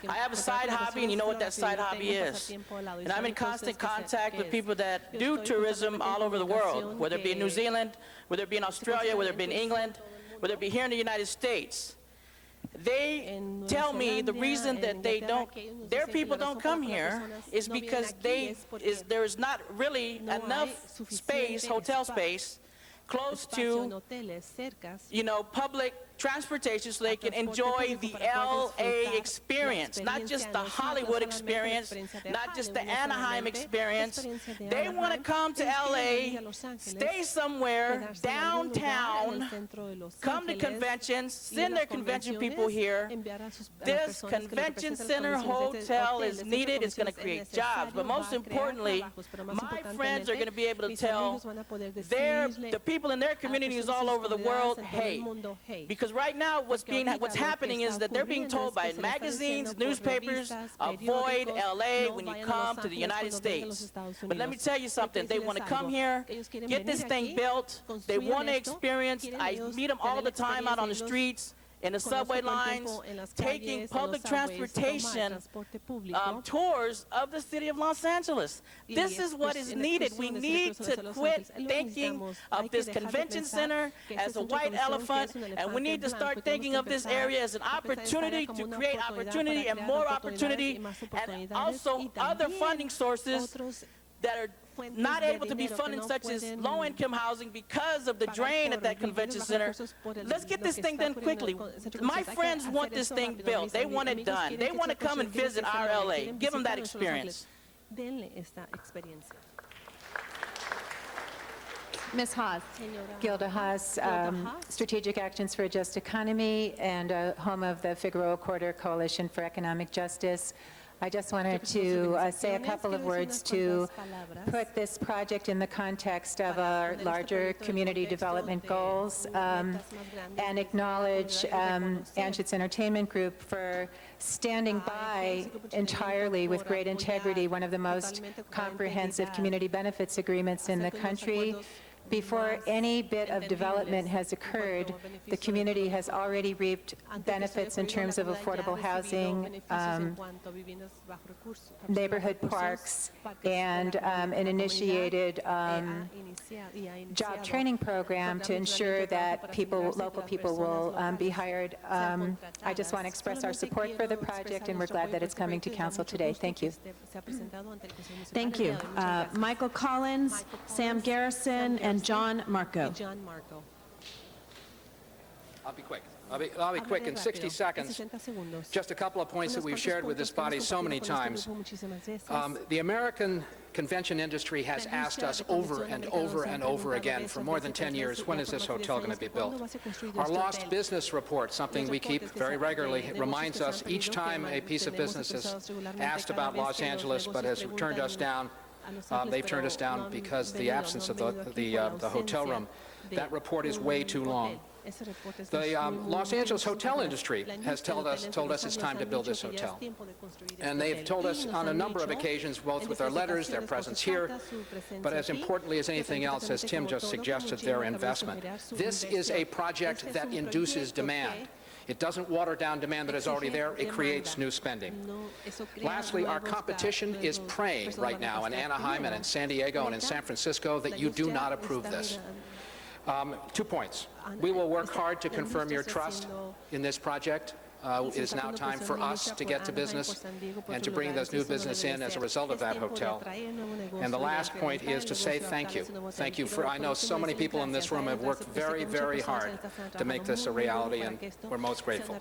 I have a side hobby, and you know what that side hobby is. And I'm in constant contact with people that do tourism all over the world, whether it be in New Zealand, whether it be in Australia, whether it be in England, whether it be here in the United States. They tell me the reason that their people don't come here is because there is not really enough space, hotel space, close to, public transportation so they can enjoy the LA experience, not just the Hollywood experience, not just the Anaheim experience. They want to come to LA, stay somewhere downtown, come to conventions, send their convention people here. This convention center hotel is needed. It's going to create jobs, but most importantly, my friends are going to be able to tell the people in their communities all over the world, hey, because right now what's happening is that they're being told by magazines, newspapers, avoid LA when you come to the United States. But let me tell you something, they want to come here, get this thing built, they want to experience, I meet them all the time out on the streets, in the subway lines, taking public transportation tours of the city of Los Angeles. This is what is needed. We need to quit thinking of this convention center as a white elephant, and we need to start thinking of this area as an opportunity to create opportunity and more opportunity, and also other funding sources that are not able to be funded, such as low-income housing because of the drain at that convention center. Let's get this thing done quickly. My friends want this thing built. They want it done. They want to come and visit our LA. Give them that experience. Ms. Haas. Gilda Haas, Strategic Actions for a Just Economy and home of the Figueroa Corridor Coalition for Economic Justice. I just wanted to say a couple of words to put this project in the context of our larger community development goals and acknowledge Anschutz Entertainment Group for standing by entirely with great integrity one of the most comprehensive community benefits agreements in the country. Before any bit of development has occurred, the community has already reaped benefits in terms of affordable housing, neighborhood parks, and an initiated job training program to ensure that local people will be hired. I just want to express our support for the project, and we're glad that it's coming to council today. Thank you. Thank you. Michael Collins, Sam Garrison, and John Marco. I'll be quick. I'll be quick in 60 seconds. Just a couple of points that we've shared with this body so many times. The American convention industry has asked us over and over and over again for more than 10 years, when is this hotel going to be built? Our lost business report, something we keep very regularly, reminds us each time a piece of business has asked about Los Angeles but has turned us down, they've turned us down because the absence of the hotel room. That report is way too long. The Los Angeles hotel industry has told us it's time to build this hotel. And they've told us on a number of occasions, both with their letters, their presence here, but as importantly as anything else, as Tim just suggested, their investment. This is a project that induces demand. It doesn't water down demand that is already there. It creates new spending. Lastly, our competition is praying right now in Anaheim and in San Diego and in San Francisco that you do not approve this. 2 points. We will work hard to confirm your trust in this project. It is now time for us to get to business and to bring this new business in as a result of that hotel. And the last point is to say thank you. Thank you for, I know so many people in this room have worked very, very hard to make this a reality, and we're most grateful.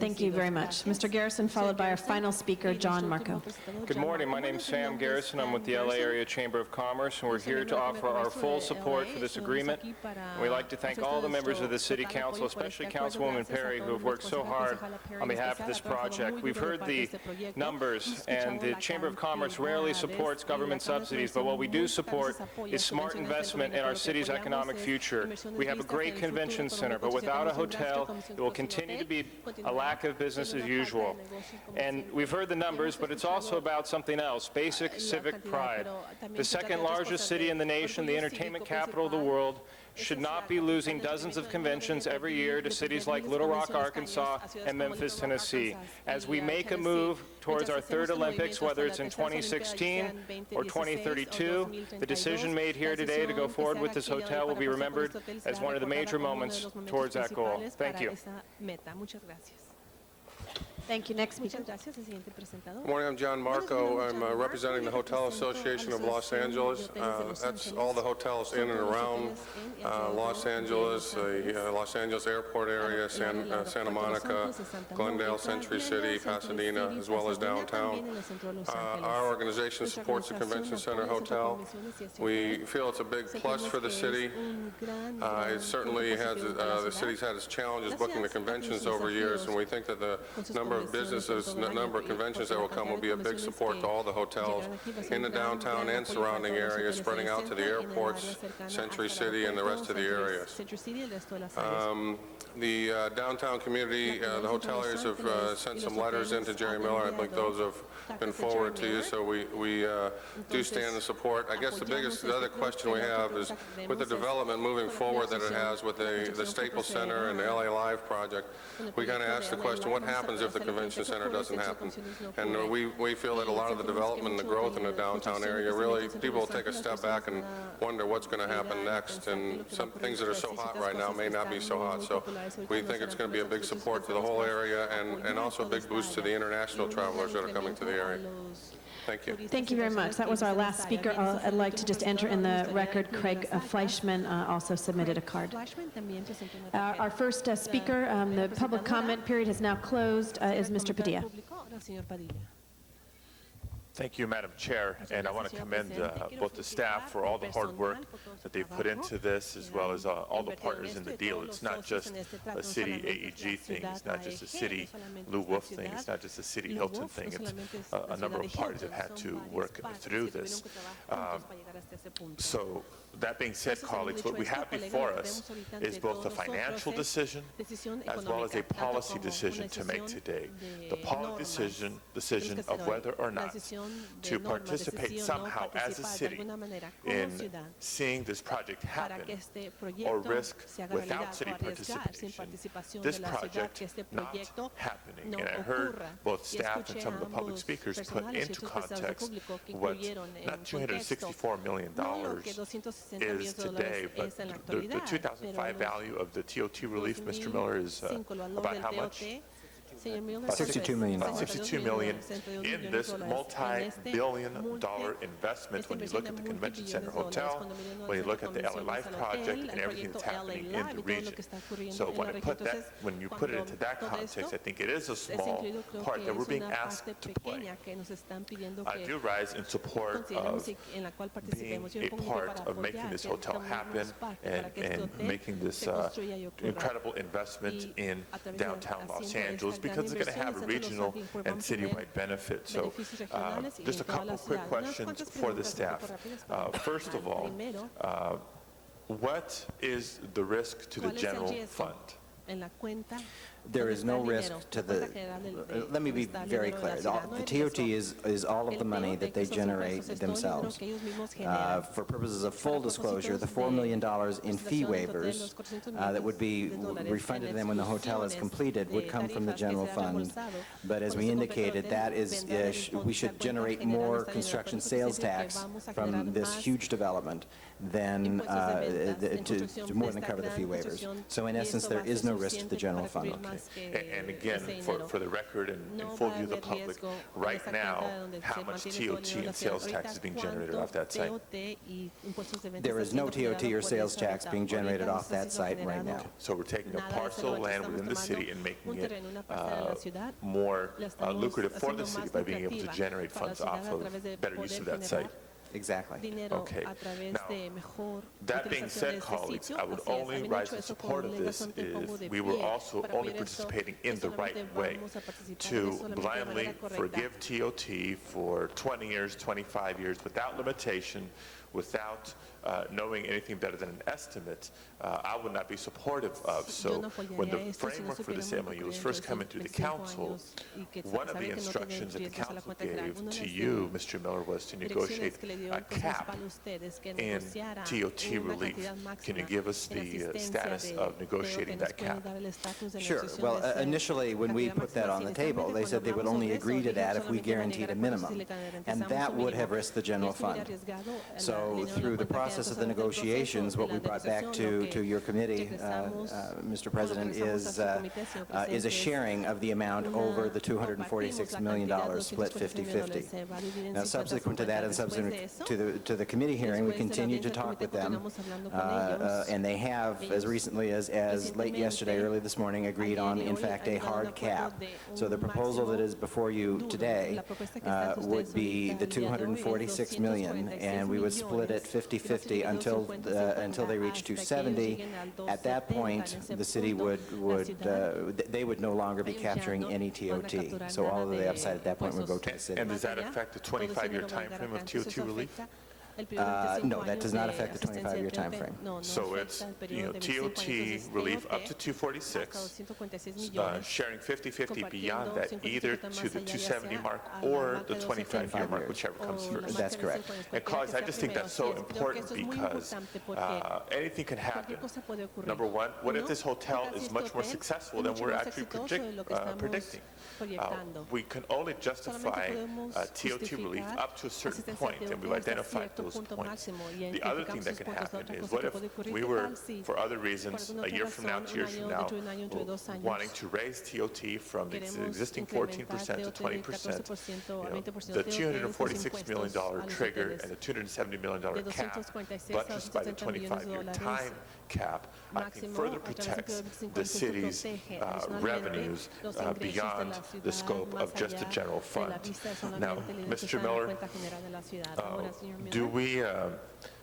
Thank you very much. Mr. Garrison, followed by our final speaker, John Marco. Good morning. My name is Sam Garrison. I'm with the LA Area Chamber of Commerce, and we're here to offer our full support for this agreement. And we'd like to thank all the members of the City Council, especially Councilwoman Perry, who have worked so hard on behalf of this project. We've heard the numbers, and the Chamber of Commerce rarely supports government subsidies, but what we do support is smart investment in our city's economic future. We have a great convention center, but without a hotel, it will continue to be a lack of business as usual. And we've heard the numbers, but it's also about something else, basic civic pride. The second largest city in the nation, the entertainment capital of the world, should not be losing dozens of conventions every year to cities like Little Rock, Arkansas, and Memphis, Tennessee. As we make a move towards our third Olympics, whether it's in 2016 or 2032, the decision made here today to go forward with this hotel will be remembered as one of the major moments towards that goal. Thank you. Thank you. Next speaker. Good morning. I'm John Marco. I'm representing the Hotel Association of Los Angeles. That's all the hotels in and around Los Angeles, the Los Angeles airport area, Santa Monica, Glendale, Century City, Pasadena, as well as downtown. Our organization supports the Convention Center Hotel. We feel it's a big plus for the city. It certainly has, the city's had its challenges booking the conventions over years, and we think that the number of businesses, number of conventions that will come will be a big support to all the hotels in the downtown and surrounding areas, spreading out to the airports, Century City, and the rest of the areas. The downtown community, the hoteliers have sent some letters in to Jerry Miller. I think those have been forwarded to you, so we do stand in support. I guess the other question we have is, with the development moving forward that it has with the Staples Center and the LA Live project, we kind of ask the question, what happens if the convention center doesn't happen? And we feel that a lot of the development and the growth in the downtown area, really, people will take a step back and wonder what's going to happen next, and some things that are so hot right now may not be so hot. So we think it's going to be a big support to the whole area, and also a big boost to the international travelers that are coming to the area. Thank you. Thank you very much. That was our last speaker. I'd like to just enter in the record, Craig Fleischman also submitted a card. Our first speaker, the public comment period has now closed, is Mr. Padilla. Thank you, Madam Chair, and I want to commend both the staff for all the hard work that they've put into this, as well as all the partners in the deal. It's not just a city AEG thing, it's not just a city Lou Wolf thing, it's not just a city Hilton thing, it's a number of parties have had to work through this. So that being said, colleagues, what we have before us is both a financial decision as well as a policy decision to make today. The policy decision of whether or not to participate somehow as a city in seeing this project happen or risk without city participation this project not happening. And I heard both staff and some of the public speakers put into context what not $264 million is today, but the 2005 value of the TOT relief, Mr. Miller, is about how much? About $62 million. About $62 million in this multi-billion-dollar investment when you look at the Convention Center Hotel, when you look at the LA Life project and everything that's happening in the region. So when you put it into that context, I think it is a small part that we're being asked to play. I do rise in support of being a part of making this hotel happen and making this incredible investment in downtown Los Angeles, because it's going to have a regional and citywide benefit. So just a couple quick questions for the staff. First of all, what is the risk to the general fund? There is no risk to the, let me be very clear. The TOT is all of the money that they generate themselves. For purposes of full disclosure, the $4 million in fee waivers that would be refunded to them when the hotel is completed would come from the general fund. But as we indicated, that is, we should generate more construction sales tax from this huge development than to more than cover the fee waivers. So in essence, there is no risk to the general fund. And again, for the record and in full view of the public, right now, how much TOT and sales tax is being generated off that site? There is no TOT or sales tax being generated off that site right now. So we're taking a parcel of land within the city and making it more lucrative for the city by being able to generate funds off of better use of that site. Exactly. Okay. Now, that being said, colleagues, I would only rise in support of this if we were also only participating in the right way. To blindly forgive TOT for 20 years, 25 years, without limitation, without knowing anything better than an estimate, I would not be supportive of. So when the framework for this MOU was first coming through the council, one of the instructions that the council gave to you, Mr. Miller, was to negotiate a cap in TOT relief. Can you give us the status of negotiating that cap? Sure. Well, initially, when we put that on the table, they said they would only agree to that if we guaranteed a minimum, and that would have risked the general fund. So through the process of the negotiations, what we brought back to your committee, Mr. President, is a sharing of the amount over the $246 million split 50-50. Now, subsequent to that and subsequent to the committee hearing, we continued to talk with them, and they have, as recently as late yesterday, early this morning, agreed on, in fact, a hard cap. So the proposal that is before you today would be the $246 million, and we would split it 50-50 until they reach 270. At that point, the city they would no longer be capturing any TOT. So all of the upside at that point would go to the city. And does that affect the 25-year time frame of TOT relief? No, that does not affect the 25-year time frame. So it's, TOT relief up to 246, sharing 50-50 beyond that, either to the 270 mark or the 25-year mark, whichever comes first. That's correct. And colleagues, I just think that's so important because anything can happen. Number one, what if this hotel is much more successful than we're actually predicting? We can only justify TOT relief up to a certain point, and we've identified those points. The other thing that can happen is, what if we were, for other reasons, a year from now, 2 years from now, wanting to raise TOT from the existing 14% to 20%, the $246 million trigger and the $270 million cap, buttressed by the 25-year time cap, I think further protects the city's revenues beyond the scope of just the general fund. Now, Mr. Miller, do we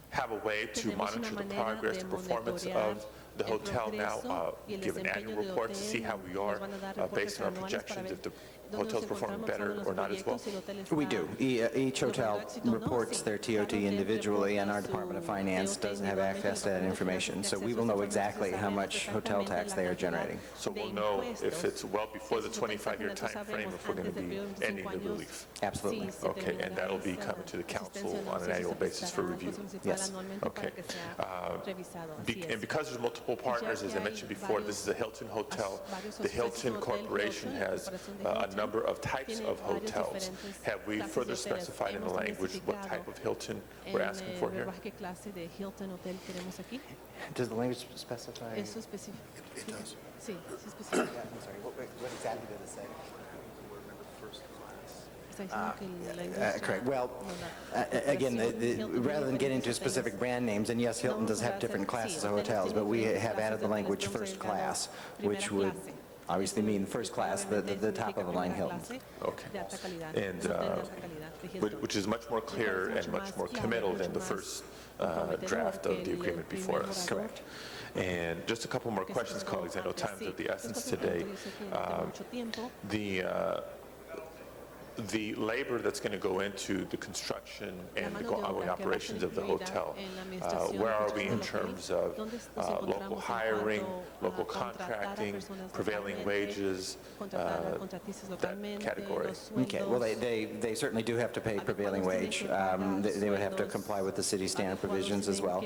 have a way to monitor the progress, the performance of the hotel now, give an annual report to see how we are based on our projections, if the hotel's performing better or not as well? We do. Each hotel reports their TOT individually, and our Department of Finance does have access to that information. So we will know exactly how much hotel tax they are generating. So we'll know if it's well before the 25-year time frame, if we're going to be ending the relief. Absolutely. Okay, and that'll be coming to the council on an annual basis for review. Yes. Okay. And because there's multiple partners, as I mentioned before, this is a Hilton hotel. The Hilton Corporation has a number of types of hotels. Have we further specified in the language what type of Hilton we're asking for here? Does the language specify? It does. I'm sorry, what exactly did it say? Correct. Well, again, rather than getting into specific brand names, and yes, Hilton does have different classes of hotels, but we have added the language first class, which would obviously mean first class, the top of the line Hiltons. Okay. And which is much more clear and much more committal than the first draft of the agreement before us. Correct. And just a couple more questions, colleagues. I know time's of the essence today. The labor that's going to go into the construction and the ongoing operations of the hotel, where are we in terms of local hiring, local contracting, prevailing wages, that category? Okay, well, they certainly do have to pay prevailing wage. They would have to comply with the city standard provisions as well.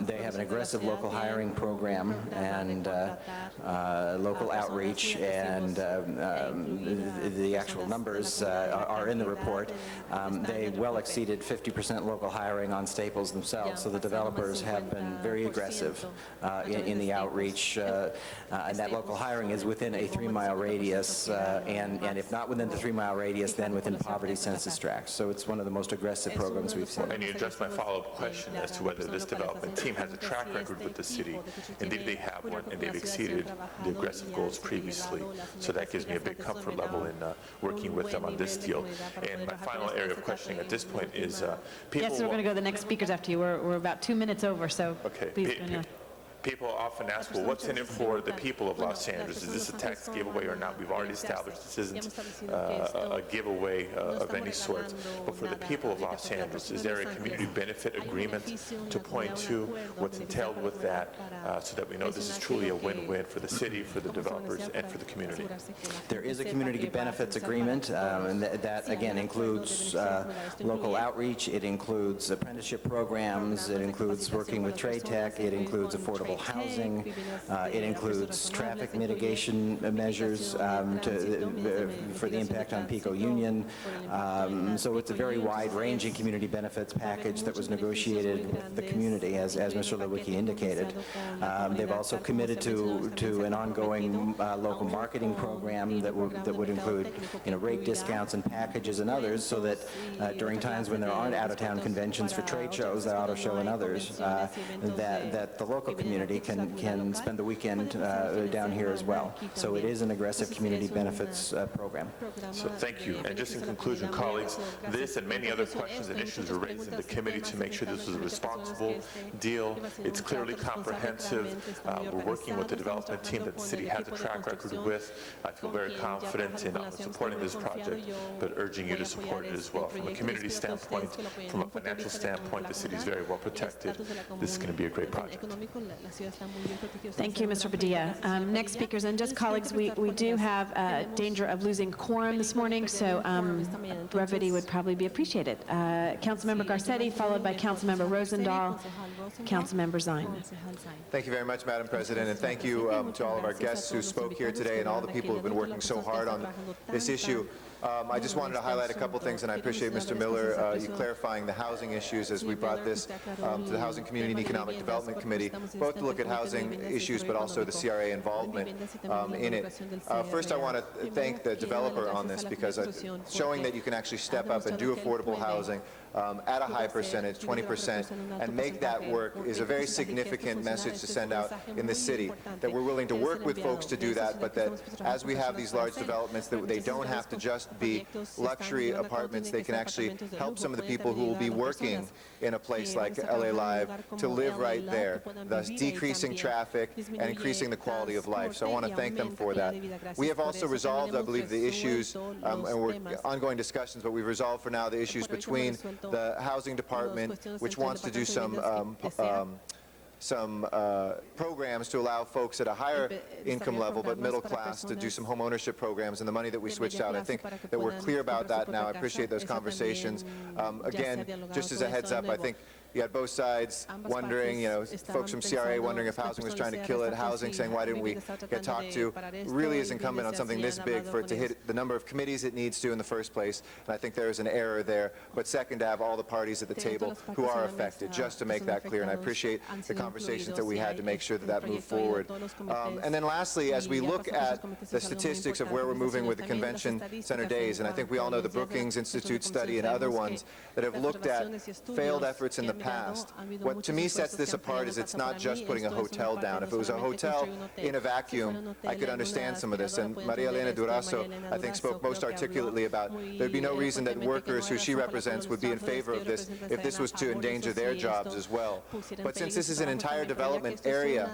They have an aggressive local hiring program and local outreach, and the actual numbers are in the report. They well exceeded 50% local hiring on Staples themselves, so the developers have been very aggressive in the outreach, and that local hiring is within a 3-mile radius, and if not within the 3-mile radius, then within poverty census tracts. So it's one of the most aggressive programs we've seen. And you addressed my follow-up question as to whether this development team has a track record with the city. Indeed, they have one, and they've exceeded the aggressive goals previously. So that gives me a big comfort level in working with them on this deal. And my final area of questioning at this point is people... Yes, we're going to go to the next speakers after you. We're about 2 minutes over, so please go ahead. People often ask, well, what's in it for the people of Los Angeles? Is this a tax giveaway or not? We've already established this isn't a giveaway of any sort. But for the people of Los Angeles, is there a community benefit agreement to point to? What's entailed with that so that we know this is truly a win-win for the city, for the developers, and for the community? There is a community benefits agreement, and that again includes local outreach, it includes apprenticeship programs, it includes working with Trade Tech, it includes affordable housing, it includes traffic mitigation measures for the impact on Pico Union. So it's a very wide-ranging community benefits package that was negotiated with the community, as Mr. Lewicki indicated. They've also committed to an ongoing local marketing program that would include, rate discounts and packages and others, so that during times when there aren't out-of-town conventions for trade shows, the auto show and others, that the local community can spend the weekend down here as well. So it is an aggressive community benefits program. So thank you. And just in conclusion, colleagues, this and many other questions and issues were raised in the committee to make sure this was a responsible deal. It's clearly comprehensive. We're working with the development team that the city has a track record with. I feel very confident in supporting this project, but urging you to support it as well. From a community standpoint, from a financial standpoint, the city is very well protected. This is going to be a great project. Thank you, Mr. Padilla. Next speakers, and just colleagues, we do have a danger of losing quorum this morning, so brevity would probably be appreciated. Councilmember Garcetti, followed by Councilmember Rosendahl, Councilmember Zine. Thank you very much, Madam President, and thank you to all of our guests who spoke here today and all the people who have been working so hard on this issue. I just wanted to highlight a couple things, and I appreciate Mr. Miller, you clarifying the housing issues as we brought this to the Housing Community and Economic Development Committee, both to look at housing issues, but also the CRA involvement in it. First, I want to thank the developer on this, because showing that you can actually step up and do affordable housing at a high percentage, 20%, and make that work is a very significant message to send out in the city, that we're willing to work with folks to do that, but that as we have these large developments, that they don't have to just be luxury apartments. They can actually help some of the people who will be working in a place like LA Live to live right there, thus decreasing traffic and increasing the quality of life. So I want to thank them for that. We have also resolved, I believe, the issues, and we're ongoing discussions, but we've resolved for now the issues between the Housing Department, which wants to do some programs to allow folks at a higher income level but middle class to do some home ownership programs, and the money that we switched out. I think that we're clear about that now. I appreciate those conversations. Again, just as a heads up, I think you had both sides wondering, folks from CRA wondering if housing was trying to kill it, housing saying, why didn't we get talked to? Really is incumbent on something this big for it to hit the number of committees it needs to in the first place, and I think there is an error there. But second, to have all the parties at the table who are affected, just to make that clear, and I appreciate the conversations that we had to make sure that that moved forward. And then lastly, as we look at the statistics of where we're moving with the convention center days, and I think we all know the Brookings Institute study and other ones that have looked at failed efforts in the past. What to me sets this apart is it's not just putting a hotel down. If it was a hotel in a vacuum, I could understand some of this. And Maria Elena Durazo, I think, spoke most articulately about there'd be no reason that workers who she represents would be in favor of this if this was to endanger their jobs as well. But since this is an entire development area,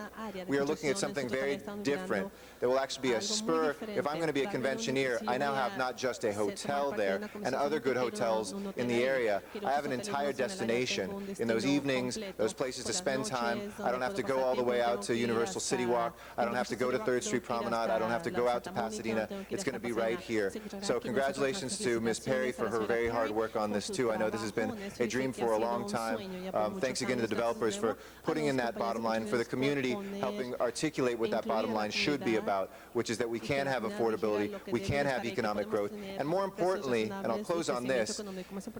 we are looking at something very different. There will actually be a spur. If I'm going to be a conventioneer, I now have not just a hotel there and other good hotels in the area. I have an entire destination in those evenings, those places to spend time. I don't have to go all the way out to Universal City Walk. I don't have to go to 3rd Street Promenade. I don't have to go out to Pasadena. It's going to be right here. So congratulations to Ms. Perry for her very hard work on this, too. I know this has been a dream for a long time. Thanks again to the developers for putting in that bottom line, for the community helping articulate what that bottom line should be about, which is that we can have affordability, we can have economic growth, and more importantly, and I'll close on this,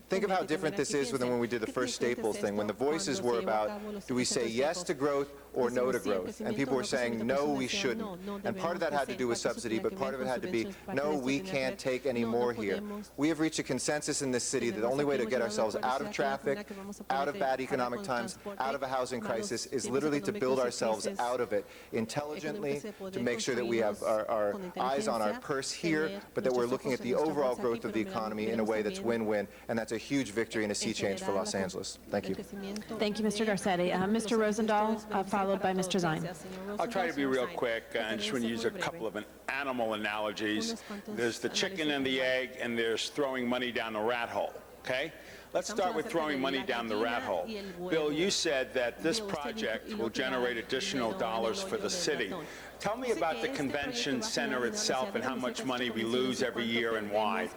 think of how different this is than when we did the first Staples thing, when the voices were about, do we say yes to growth or no to growth? And people were saying, no, we shouldn't. And part of that had to do with subsidy, but part of it had to be, no, we can't take any more here. We have reached a consensus in this city that the only way to get ourselves out of traffic, out of bad economic times, out of a housing crisis is literally to build ourselves out of it intelligently, to make sure that we have our eyes on our purse here, but that we're looking at the overall growth of the economy in a way that's win-win, and that's a huge victory and a sea change for Los Angeles. Thank you. Thank you, Mr. Garcetti. Mr. Rosendahl, followed by Mr. Zine. I'll try to be real quick. I just want to use a couple of animal analogies. There's the chicken and the egg, and there's throwing money down the rat hole, okay? Let's start with throwing money down the rat hole. Bill, you said that this project will generate additional dollars for the city. Tell me about the convention center itself and how much money we lose every year and why.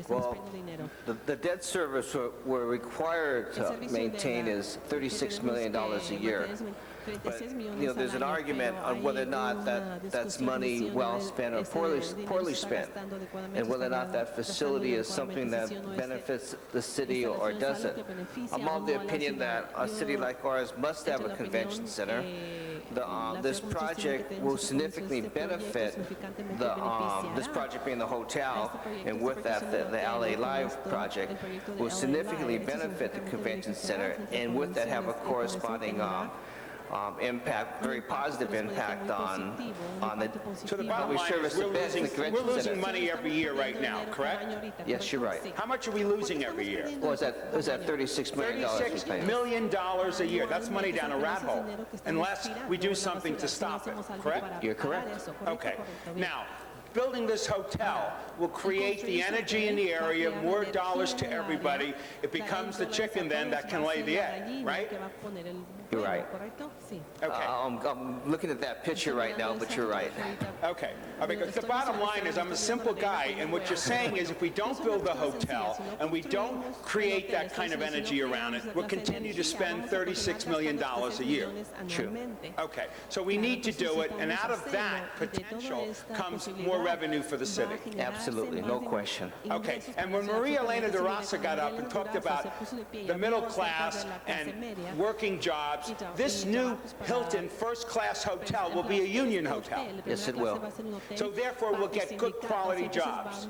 Well, the debt service we're required to maintain is $36 million a year. But, there's an argument on whether or not that's money well spent or poorly spent, and whether or not that facility is something that benefits the city or doesn't. I'm of the opinion that a city like ours must have a convention center. This project will significantly benefit this project being the hotel, and with that, the LA Live project will significantly benefit the convention center, and with that have a corresponding impact, very positive impact on the. So the bottom line is we're losing money every year right now, correct? Yes, you're right. How much are we losing every year? Well, is that $36 million? $36 million a year. That's money down a rat hole, unless we do something to stop it, correct? You're correct. Okay. Now, building this hotel will create the energy in the area, more dollars to everybody. It becomes the chicken then that can lay the egg, right? You're right. Okay. I'm looking at that picture right now, but you're right. Okay. Because the bottom line is I'm a simple guy, and what you're saying is if we don't build a hotel and we don't create that kind of energy around it, we'll continue to spend $36 million a year. True. Okay. So we need to do it, and out of that potential comes more revenue for the city. Absolutely, no question. Okay. And when Maria Elena Durazo got up and talked about the middle class and working jobs, this new Hilton first-class hotel will be a union hotel. Yes, it will. So therefore, we'll get good quality jobs.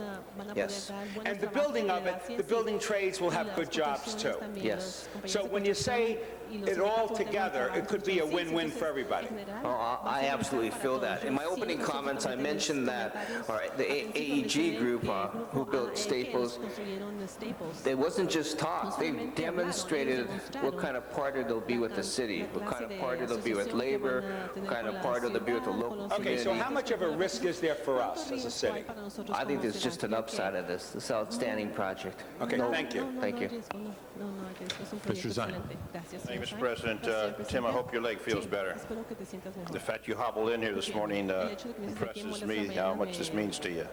Yes. And the building of it, the building trades will have good jobs too. Yes. So when you say it all together, it could be a win-win for everybody. Oh, I absolutely feel that. In my opening comments, I mentioned that the AEG group who built Staples, it wasn't just talk. They demonstrated what kind of partner they'll be with the city, what kind of partner they'll be with labor, what kind of partner they'll be with the local community. Okay, so how much of a risk is there for us as a city? I think there's just an upside of this outstanding project. Okay, thank you. Thank you. Mr. Zine. Thank you, Mr. President. Tim, I hope your leg feels better. The fact you hobbled in here this morning impresses me how much this means to you.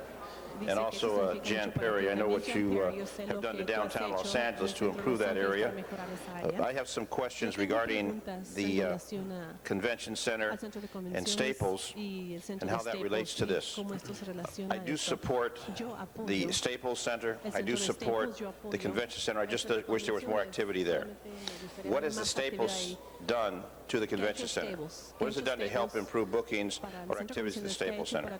And also, Jan Perry, I know what you have done to downtown Los Angeles to improve that area. I have some questions regarding the convention center and Staples and how that relates to this. I do support the Staples Center. I do support the convention center. I just wish there was more activity there. What has the Staples done to the convention center? What has it done to help improve bookings or activities at the Staples Center,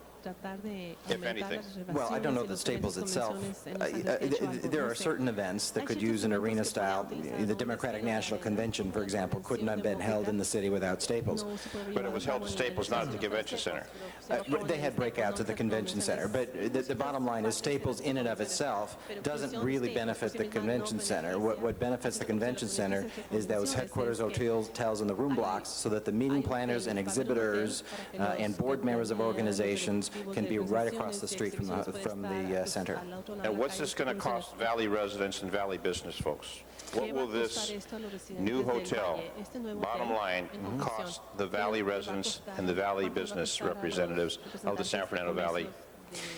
if anything? Well, I don't know that Staples itself, there are certain events that could use an arena style. The Democratic National Convention, for example, couldn't have been held in the city without Staples. But it was held at Staples, not at the convention center. They had breakouts at the convention center, but the bottom line is Staples in and of itself doesn't really benefit the convention center. What benefits the convention center is those headquarters hotels and the room blocks, so that the meeting planners and exhibitors and board members of organizations can be right across the street from the center. And what's this going to cost Valley residents and Valley business folks? What will this new hotel, bottom line, cost the Valley residents and the Valley business representatives of the San Fernando Valley?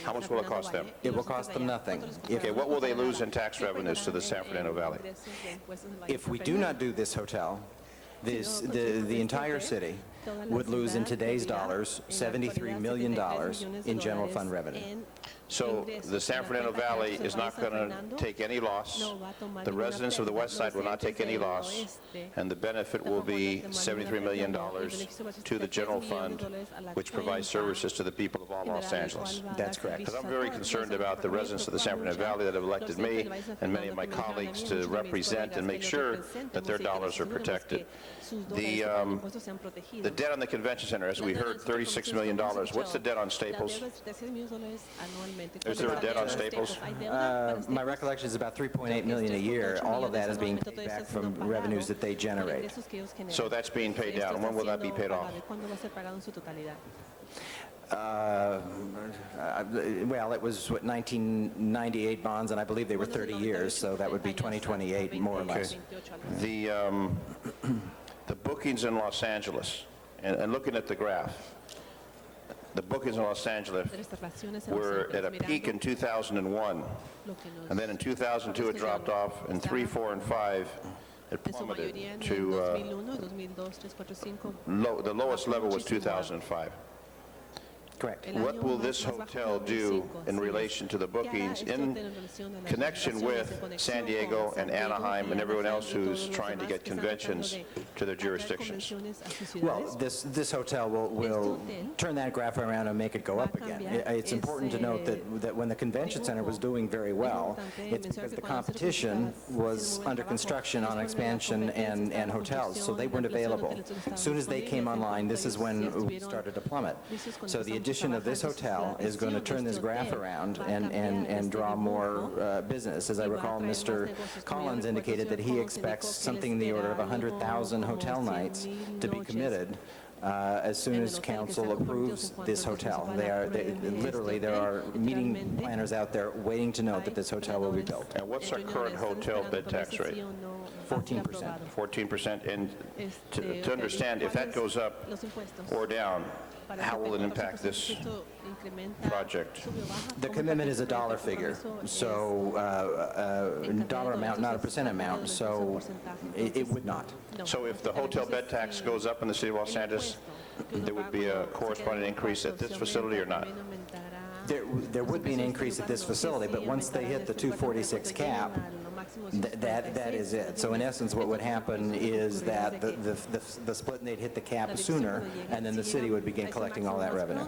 How much will it cost them? It will cost them nothing. Okay, what will they lose in tax revenues to the San Fernando Valley? If we do not do this hotel, the entire city would lose in today's dollars $73 million in general fund revenue. So the San Fernando Valley is not going to take any loss, the residents of the west side will not take any loss, and the benefit will be $73 million to the general fund, which provides services to the people of all Los Angeles. That's correct. Because I'm very concerned about the residents of the San Fernando Valley that have elected me and many of my colleagues to represent and make sure that their dollars are protected. The debt on the convention center, as we heard, $36 million. What's the debt on Staples? Is there a debt on Staples? My recollection is about $3.8 million a year. All of that is being paid back from revenues that they generate. So that's being paid down. When will that be paid off? Well, it was, 1998 bonds, and I believe they were 30 years, so that would be 2028, more or less. The bookings in Los Angeles, and looking at the graph, the bookings in Los Angeles were at a peak in 2001, and then in 2002 it dropped off, and 3, 4, and 5 it plummeted to the lowest level was 2005. Correct. What will this hotel do in relation to the bookings in connection with San Diego and Anaheim and everyone else who's trying to get conventions to their jurisdictions? Well, this hotel will turn that graph around and make it go up again. It's important to note that when the convention center was doing very well, it's because the competition was under construction on expansion and hotels, so they weren't available. As soon as they came online, this is when we started to plummet. So the addition of this hotel is going to turn this graph around and draw more business. As I recall, Mr. Collins indicated that he expects something in the order of 100,000 hotel nights to be committed as soon as council approves this hotel. Literally, there are meeting planners out there waiting to know that this hotel will be built. And what's our current hotel bed tax rate? 14%. 14%. And to understand, if that goes up or down, how will it impact this project? The commitment is a dollar figure, so dollar amount, not a percent amount, so it would not. So if the hotel bed tax goes up in the city of Los Angeles, there would be a corresponding increase at this facility or not? There would be an increase at this facility, but once they hit the 246 cap, that is it. So in essence, what would happen is that the split, and they'd hit the cap sooner, and then the city would begin collecting all that revenue.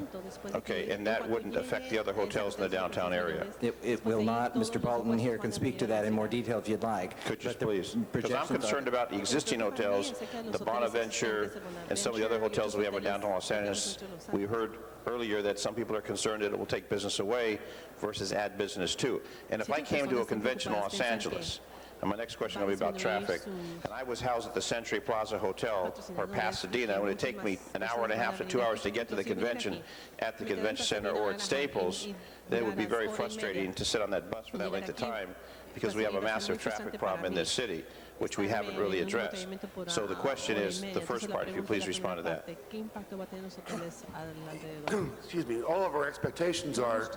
Okay, and that wouldn't affect the other hotels in the downtown area? It will not. Mr. Bolton here can speak to that in more detail if you'd like. Could you please? Because I'm concerned about the existing hotels, the Bonaventure, and some of the other hotels that we have in downtown Los Angeles. We heard earlier that some people are concerned that it will take business away versus add business to. And if I came to a convention in Los Angeles, and my next question will be about traffic, and I was housed at the Century Plaza Hotel or Pasadena, it would take me an hour and a half to 2 hours to get to the convention at the convention center or at Staples, then it would be very frustrating to sit on that bus for that length of time because we have a massive traffic problem in this city. which we haven't really addressed. So the question is, the first part, if you please respond to that. Excuse me, all of our expectations are,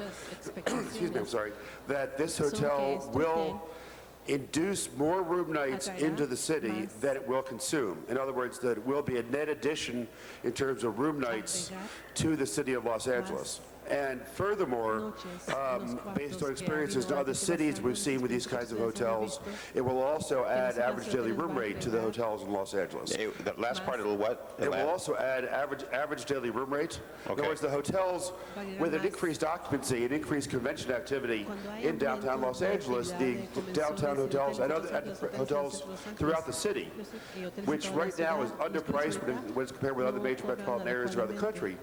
excuse me, I'm sorry, that this hotel will induce more room nights into the city than it will consume. In other words, that it will be a net addition in terms of room nights to the city of Los Angeles. And furthermore, based on experiences in other cities we've seen with these kinds of hotels, it will also add average daily room rate to the hotels in Los Angeles. The last part, it'll what? It will also add average daily room rate. In other words, the hotels with an increased occupancy and increased convention activity in downtown Los Angeles, the downtown hotels and other hotels throughout the city, which right now is underpriced when it's compared with other major metropolitan areas throughout the country,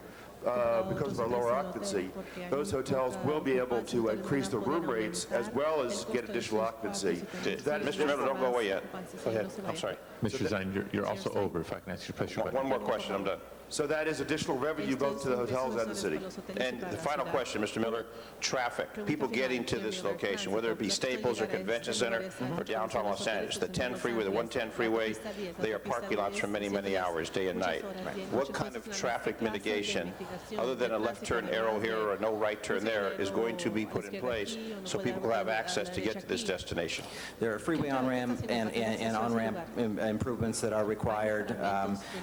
because of our lower occupancy, those hotels will be able to increase the room rates as well as get additional occupancy. Mr. Miller, don't go away yet. Go ahead. I'm sorry. Mr. Zine, you're also over. If I can ask you to press your button. One more question, I'm done. So that is additional revenue both to the hotels and the city. And the final question, Mr. Miller, traffic, people getting to this location, whether it be Staples or Convention Center or downtown Los Angeles, the 10 freeway, the 110 freeway, they are parking lots for many, many hours, day and night. What kind of traffic mitigation, other than a left turn arrow here or a no right turn there, is going to be put in place so people will have access to get to this destination? There are freeway on-ramp and on-ramp improvements that are required.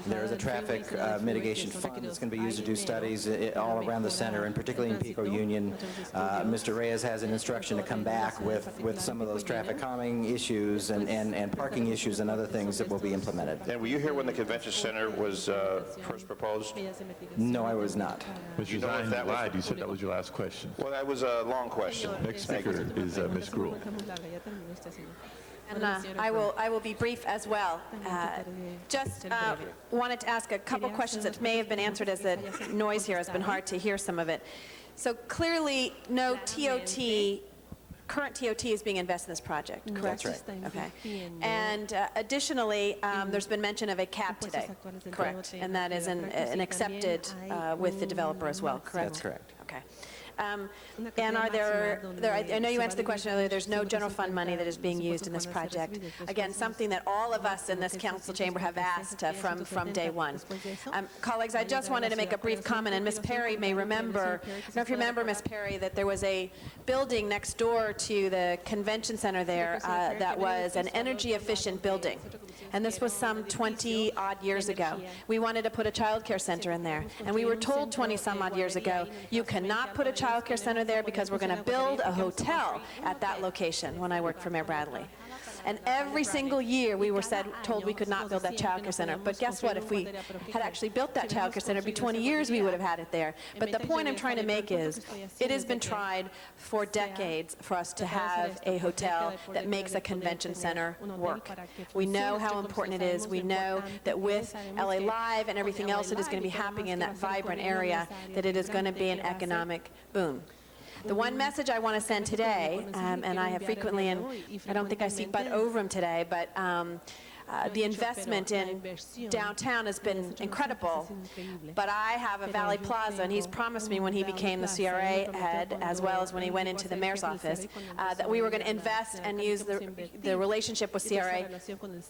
There is a traffic mitigation fund that's going to be used to do studies all around the center, and particularly in Pico Union. Mr. Reyes has an instruction to come back with some of those traffic calming issues and parking issues and other things that will be implemented. And were you here when the Convention Center was first proposed? No, I was not. Mr. Zine, you lied. You said that was your last question. Well, that was a long question. Next speaker is Ms. Gruhl. And I will be brief as well. Just wanted to ask a couple questions that may have been answered as the noise here has been hard to hear some of it. So clearly, no TOT, current TOT is being invested in this project, correct? That's right. Okay. And additionally, there's been mention of a cap today, correct? And that is an accepted with the developer as well, correct? That's correct. Okay. And are there, I know you answered the question earlier, there's no general fund money that is being used in this project. Again, something that all of us in this council chamber have asked from day one. Colleagues, I just wanted to make a brief comment, and Ms. Perry may remember, I don't know if you remember, Ms. Perry, that there was a building next door to the convention center there that was an energy-efficient building. And this was some 20-odd years ago. We wanted to put a child care center in there. And we were told 20-some-odd years ago, you cannot put a child care center there because we're going to build a hotel at that location when I worked for Mayor Bradley. And every single year we were told we could not build that child care center. But guess what? If we had actually built that child care center, it'd be 20 years we would have had it there. But the point I'm trying to make is it has been tried for decades for us to have a hotel that makes a convention center work. We know how important it is. We know that with LA Live and everything else that is going to be happening in that vibrant area, that it is going to be an economic boom. The one message I want to send today, and I have frequently, and I don't think I see Bud Overham today, but the investment in downtown has been incredible, but I have a Valley Plaza, and he's promised me when he became the CRA head, as well as when he went into the mayor's office, that we were going to invest and use the relationship with CRA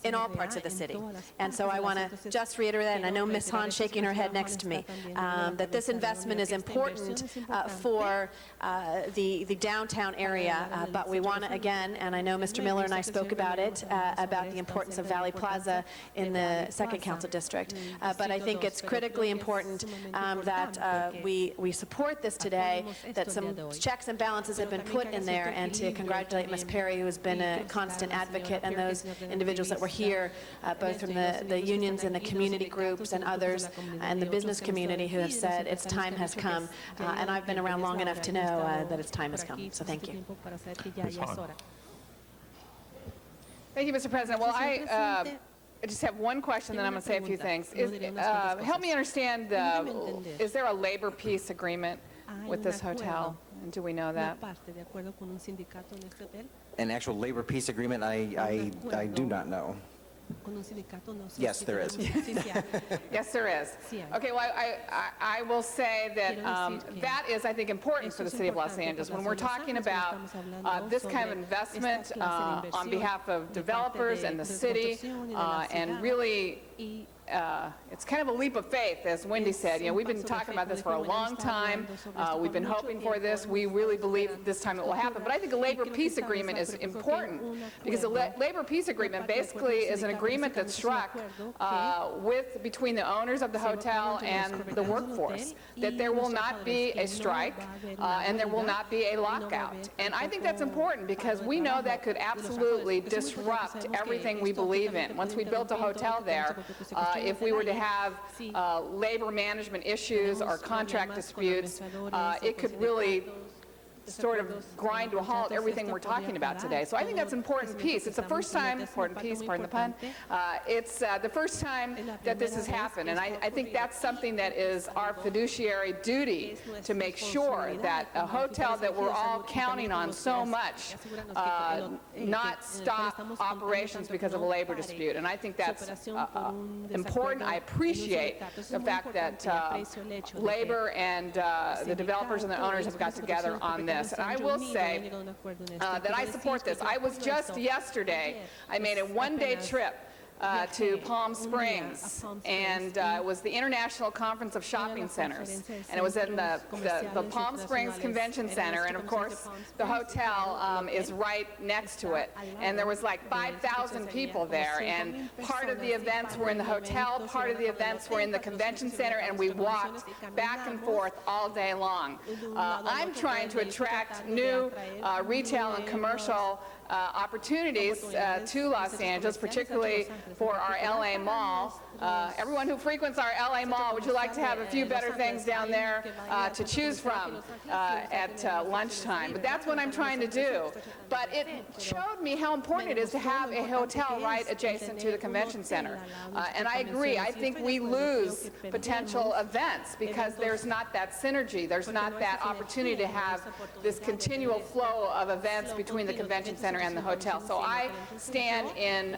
in all parts of the city. And so I want to just reiterate that, and I know Ms. Hahn shaking her head next to me, that this investment is important for the downtown area, but we want to, again, and I know Mr. Miller and I spoke about it, about the importance of Valley Plaza in the second council district. But I think it's critically important that we support this today, that some checks and balances have been put in there, and to congratulate Ms. Perry, who has been a constant advocate, and those individuals that were here, both from the unions and the community groups and others, and the business community, who have said its time has come. And I've been around long enough to know that its time has come. So thank you. Thank you, Mr. President. Well, I just have one question, then I'm going to say a few things. Help me understand, is there a labor peace agreement with this hotel? And do we know that? An actual labor peace agreement, I do not know. Yes, there is. Yes, there is. Okay, well, I will say that that is, I think, important for the City of Los Angeles. When we're talking about this kind of investment on behalf of developers and the city, and really, it's kind of a leap of faith, as Wendy said. You know, we've been talking about this for a long time. We've been hoping for this. We really believe this time it will happen. But I think a labor peace agreement is important, because a labor peace agreement basically is an agreement that's struck between the owners of the hotel and the workforce, that there will not be a strike and there will not be a lockout. And I think that's important, because we know that could absolutely disrupt everything we believe in. Once we built a hotel there, if we were to have labor management issues or contract disputes, it could really sort of grind to a halt everything we're talking about today. So I think that's an important piece. It's the first time, important piece, pardon the pun, it's the first time that this has happened. And I think that's something that is our fiduciary duty, to make sure that a hotel that we're all counting on so much not stop operations because of a labor dispute. And I think that's important. I appreciate the fact that labor and the developers and the owners have got together on this. And I will say that I support this. I was just yesterday, I made a one-day trip to Palm Springs, and it was the International Conference of Shopping Centers, and it was in the Palm Springs Convention Center, and of course the hotel is right next to it, and there was like 5,000 people there, and part of the events were in the hotel, part of the events were in the convention center, and we walked back and forth all day long. I'm trying to attract new retail and commercial opportunities to Los Angeles, particularly for our LA Mall. Everyone who frequents our LA Mall, would you like to have a few better things down there to choose from at lunchtime? But that's what I'm trying to do. But it showed me how important it is to have a hotel right adjacent to the convention center. And I agree. I think we lose potential events because there's not that synergy. There's not that opportunity to have this continual flow of events between the convention center and the hotel. So I stand in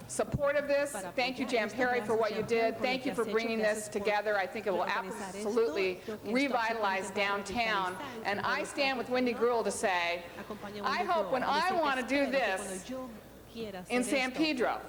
support of this. Thank you, Jan Perry, for what you did. Thank you for bringing this together. I think it will absolutely revitalize downtown. And I stand with Wendy Gruhl to say, I hope when I want to do this in San Pedro,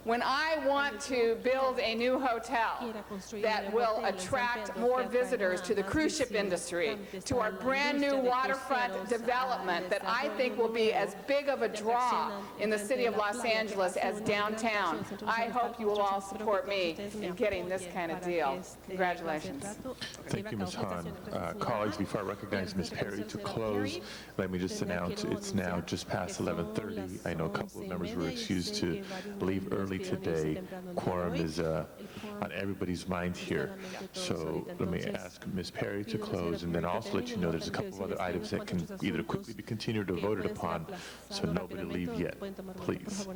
when I want to build a new hotel that will attract more visitors to the cruise ship industry, to our brand new waterfront development that I think will be as big of a draw in the city of Los Angeles as downtown, I hope you will all support me in getting this kind of deal. Congratulations. Thank you, Ms. Hahn. Colleagues, before I recognize Ms. Perry to close, let me just announce it's now just past 11:30. I know a couple of members were excused to leave early today. Quorum is on everybody's mind here. So let me ask Ms. Perry to close, and then also let you know there's a couple of other items that can either quickly be continued or voted upon, so nobody leave yet, please.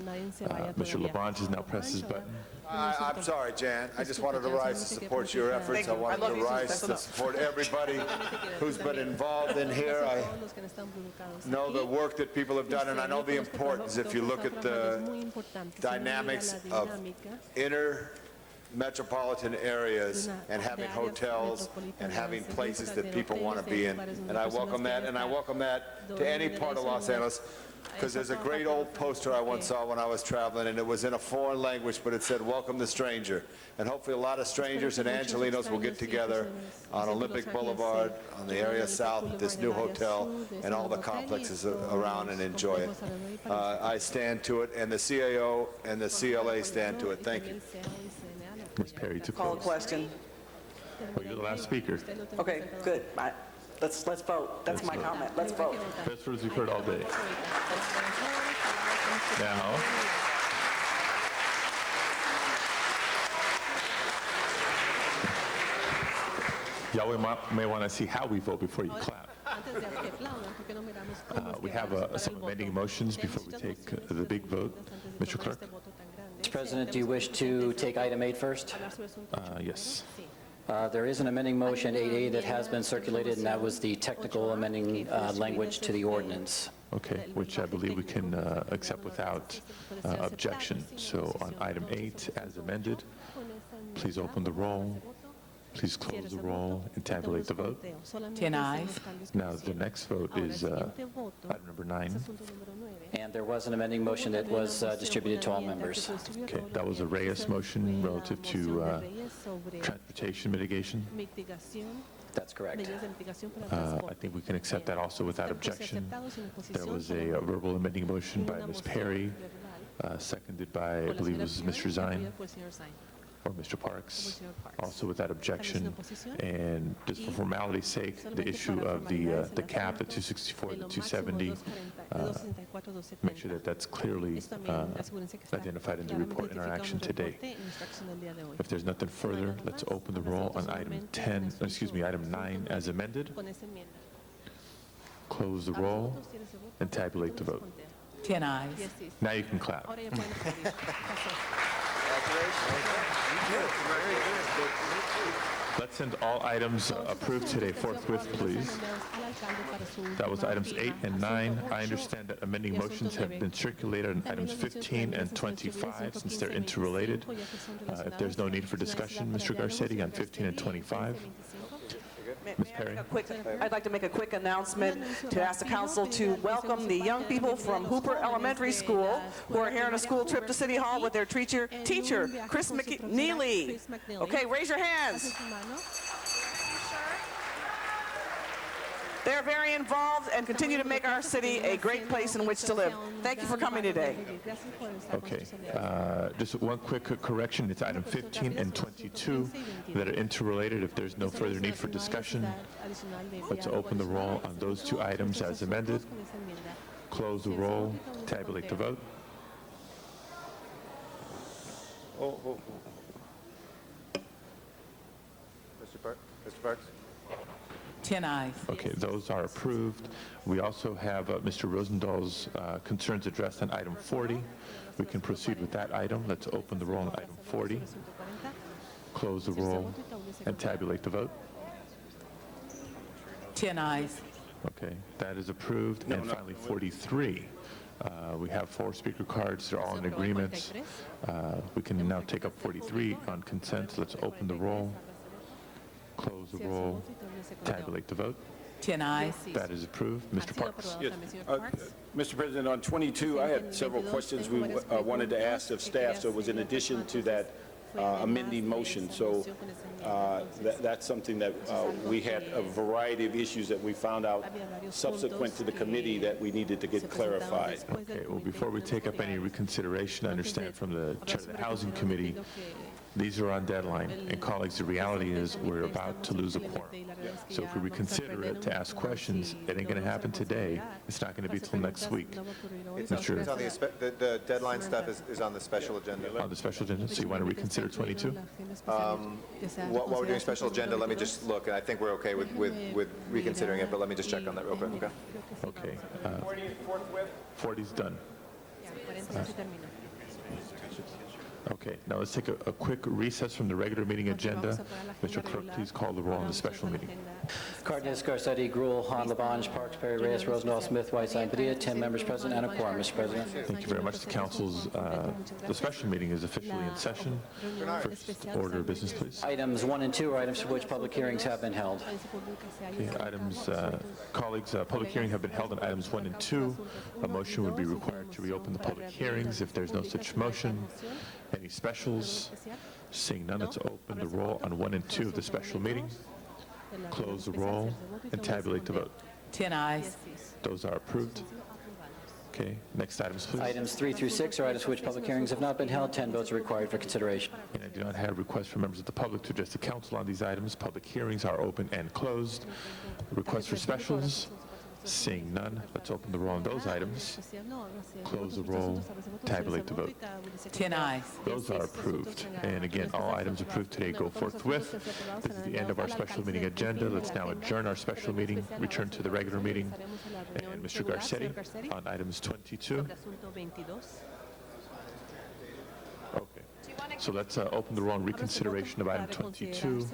Mr. LaBonge has now pressed his button. I'm sorry, Jan. I just wanted to rise to support your efforts. I wanted to rise to support everybody who's been involved in here. I know the work that people have done, and I know the importance. If you look at the dynamics of inner metropolitan areas and having hotels and having places that people want to be in. And I welcome that, and I welcome that to any part of Los Angeles, because there's a great old poster I once saw when I was traveling, and it was in a foreign language, but it said, "Welcome the stranger." And hopefully a lot of strangers and Angelinos will get together on Olympic Boulevard, on the area south, at this new hotel, and all the complexes around, and enjoy it. I stand to it, and the CAO and the CLA stand to it. Thank you. Ms. Perry to Call a close. question. Oh, you're the last speaker. Okay, good. Let's vote. That's my comment. Let's vote. Best words we've heard all day. Now, y'all may want to see how we vote before you clap. We have some amending motions before we take the big vote. Mr. Clerk? Mr. President, do you wish to take item 8 first? Yes. There is an amending motion 8A that has been circulated, and that was the technical amending language to the ordinance. Okay, which I believe we can accept without objection. So on item 8, as amended, please open the roll, please close the roll, and tabulate the vote. 10 ayes. Now, the next vote is item number 9. And there was an amending motion that was distributed to all members. Okay, that was a Reyes motion relative to transportation mitigation. That's correct. I think we can accept that also without objection. There was a verbal amending motion by Ms. Perry, seconded by, I believe it was Mr. Zine or Mr. Parks, also without objection. And just for formality's sake, the issue of the cap, the 264, the 270, make sure that that's clearly identified in the report in our action today. If there's nothing further, let's open the roll on item 9 as amended. Close the roll and tabulate the vote. 10 ayes. Now you can clap. Let's send all items approved today forthwith, please. That was items 8 and 9. I understand that amending motions have been circulated on items 15 and 25 since they're interrelated. If there's no need for discussion, Mr. Garcetti, on 15 and 25. Ms. Perry. I'd like to make a quick announcement to ask the council to welcome the young people from Hooper Elementary School who are here on a school trip to City Hall with their teacher, Chris McNeely. Okay, raise your hands. They're very involved and continue to make our city a great place in which to live. Thank you for coming today. Okay, just one quick correction. It's item 15 and 22 that are interrelated. If there's no further need for discussion, let's open the roll on those two items as amended. Close the roll, tabulate the vote. Mr. Parks? 10 ayes. Okay, those are approved. We also have Mr. Rosenthal's concerns addressed on item 40. We can proceed with that item. Let's open the roll on item 40, close the roll, and tabulate the vote. 10 ayes. Okay, that is approved. And finally, 43. We have 4 speaker cards. They're all in agreement. We can now take up 43 on consent. Let's open the roll, close the roll, tabulate the vote. 10 ayes. That is approved. Mr. Parks. Yes. Mr. President, on 22, I had several questions we wanted to ask of staff, so it was in addition to that amending motion. So that's something that we had a variety of issues that we found out subsequent to the committee that we needed to get clarified. Okay, well, before we take up any reconsideration, I understand from the chair of the Housing Committee, these are on deadline. And colleagues, the reality is we're about to lose a quorum. So if we reconsider it to ask questions, it ain't going to happen today. It's not going to be till next week. It's on the deadline stuff is on the special agenda. On the special agenda? So you want to reconsider 22? While we're doing special agenda, let me just look, and I think we're okay with reconsidering it, but let me just check on that real quick, okay? Okay. 40's done. Okay, now let's take a quick recess from the regular meeting agenda. Mr. Clerk, please call the roll on the special meeting. Cardenas, Garcetti, Gruel, Han, Labange, Parks, Perry, Reyes, Rosendahl, Smith, Whiteside, Padilla, 10 members present and a quorum, Mr. President. Thank you very much. The council's, the special meeting is officially in session. First order of business, please. Items 1 and 2 are items for which public hearings have been held. Okay, items, colleagues, public hearing have been held on items 1 and 2. A motion would be required to reopen the public hearings. If there's no such motion, any specials? Seeing none, let's open the roll on 1 and 2 of the special meeting, close the roll, and tabulate the vote. 10 ayes. Those are approved. Okay, next items, please. Items 3 through 6 are items for which public hearings have not been held. 10 votes are required for consideration. And I do not have requests from members of the public to address the council on these items. Public hearings are open and closed. Requests for specials? Seeing none, let's open the roll on those items, close the roll, tabulate the vote. 10 ayes. Those are approved. And again, all items approved today go forthwith. This is the end of our special meeting agenda. Let's now adjourn our special meeting, return to the regular meeting. And Mr. Garcetti on items 22. Okay. So let's open the roll on reconsideration of item 22,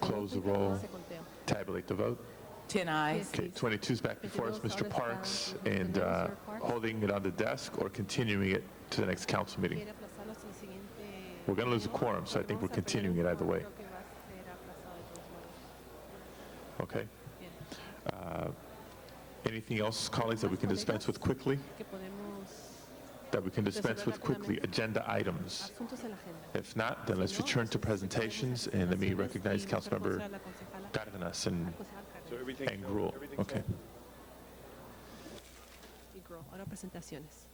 close the roll, tabulate the vote. 10 ayes. Okay, 22 is back before us. Mr. Parks, and holding it on the desk or continuing it to the next council meeting? We're going to lose a quorum, so I think we're continuing it either way. Okay. Anything else, colleagues, that we can dispense with quickly? Agenda items. If not, then let's return to presentations, and let me recognize Councilmember Cárdenas and Gruel. Okay. Ahora presentaciones.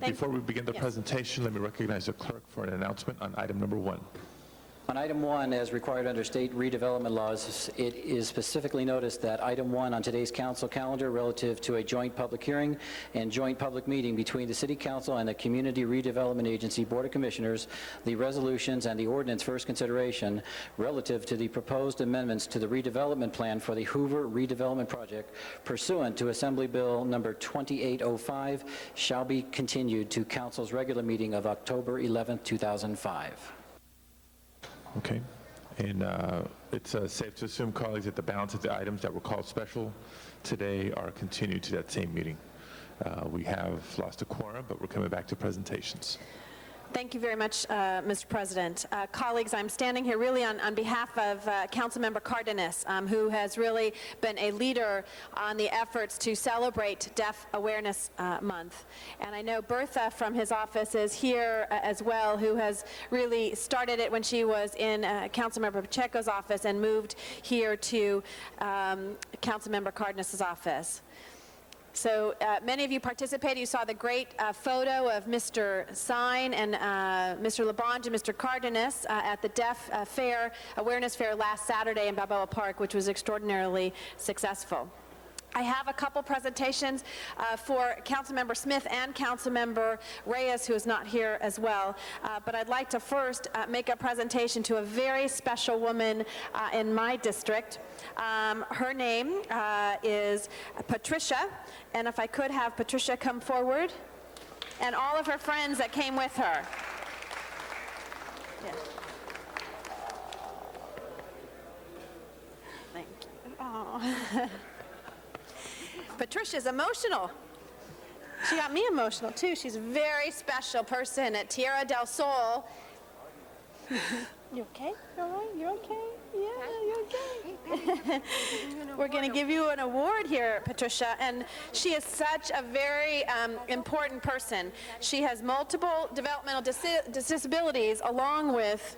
Before we begin the presentation, let me recognize the clerk for an announcement on item number 1. On item 1, as required under state redevelopment laws, it is specifically noticed that item 1 on today's council calendar relative to a joint public hearing and joint public meeting between the City Council and the Community Redevelopment Agency Board of Commissioners, the resolutions and the ordinance first consideration relative to the proposed amendments to the redevelopment plan for the Hoover redevelopment project pursuant to Assembly Bill number 2805 shall be continued to council's regular meeting of October 11th, 2005. Okay. And it's safe to assume, colleagues, that the balance of the items that were called special today are continued to that same meeting. We have lost a quorum, but we're coming back to presentations. Thank you very much, Mr. President. Colleagues, I'm standing here really on behalf of Councilmember Cardenas, who has really been a leader on the efforts to celebrate Deaf Awareness Month. And I know Bertha from his office is here as well, who has really started it when she was in Councilmember Pacheco's office and moved here to Councilmember Cardenas's office. So many of you participated. You saw the great photo of Mr. Sine and Mr. Labange and Mr. Cardenas at the Deaf Awareness Fair last Saturday in Balboa Park, which was extraordinarily successful. I have a couple presentations for Councilmember Smith and Councilmember Reyes, who is not here as well. But I'd like to first make a presentation to a very special woman in my district. Her name is Patricia, and if I could have Patricia come forward, and all of her friends that came with her. Yeah. Thank you. Oh. Patricia's emotional. She got me emotional too. She's a very special person at Tierra del Sol. You okay? All right? You're okay? Yeah, you're okay. We're going to give you an award here, Patricia, and she is such a very important person. She has multiple developmental disabilities along with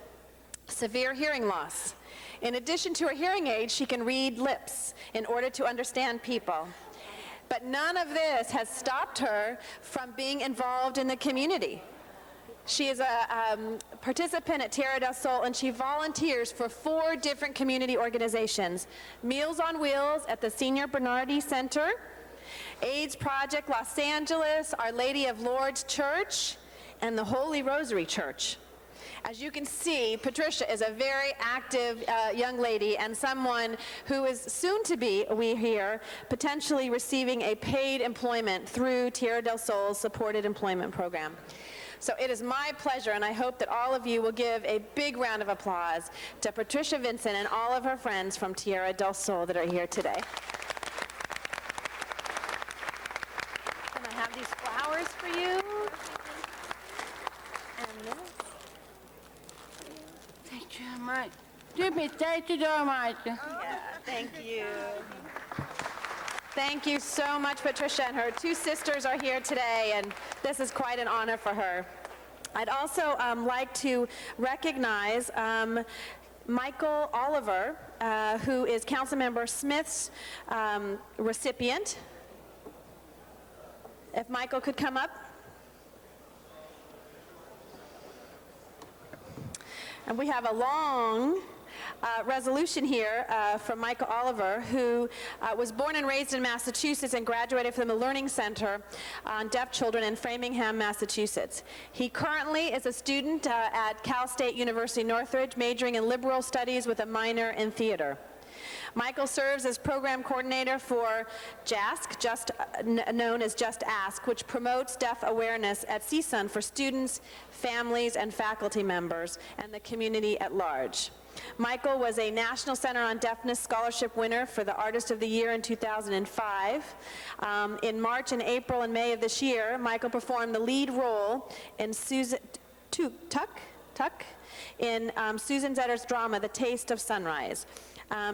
severe hearing loss. In addition to her hearing aid, she can read lips in order to understand people. But none of this has stopped her from being involved in the community. She is a participant at Tierra del Sol, and she volunteers for 4 different community organizations: Meals on Wheels at the Senior Bernardi Center, AIDS Project Los Angeles, Our Lady of Lourdes Church, and the Holy Rosary Church. As you can see, Patricia is a very active young lady and someone who is soon to be, we hear, potentially receiving a paid employment through Tierra del Sol's supported employment program. So it is my pleasure, and I hope that all of you will give a big round of applause to Patricia Vincent and all of her friends from Tierra del Sol that are here today. And I have these flowers for you. And this. Thank you very much. Thank you very much. Yeah, thank you. Thank you so much, Patricia, and her 2 sisters are here today, and this is quite an honor for her. I'd also like to recognize Michael Oliver, who is Councilmember Smith's recipient. If Michael could come up. And we have a long resolution here from Michael Oliver, who was born and raised in Massachusetts and graduated from the Learning Center on Deaf Children in Framingham, Massachusetts. He currently is a student at Cal State University Northridge, majoring in liberal studies with a minor in theater. Michael serves as program coordinator for JASK, known as Just Ask, which promotes deaf awareness at CSUN for students, families, and faculty members, and the community at large. Michael was a National Center on Deafness Scholarship winner for the Artist of the Year in 2005. In March and April and May of this year, Michael performed the lead role in Susan Zetter's drama, The Taste of Sunrise.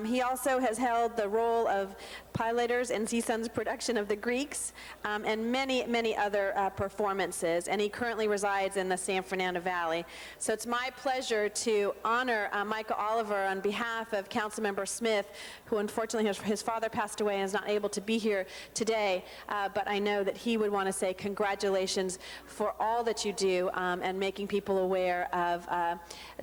He also has held the role of pilotators in CSUN's production of The Greeks, and many, many other performances, and he currently resides in the San Fernando Valley. So it's my pleasure to honor Michael Oliver on behalf of Councilmember Smith, who unfortunately his father passed away and is not able to be here today, but I know that he would want to say congratulations for all that you do and making people aware of,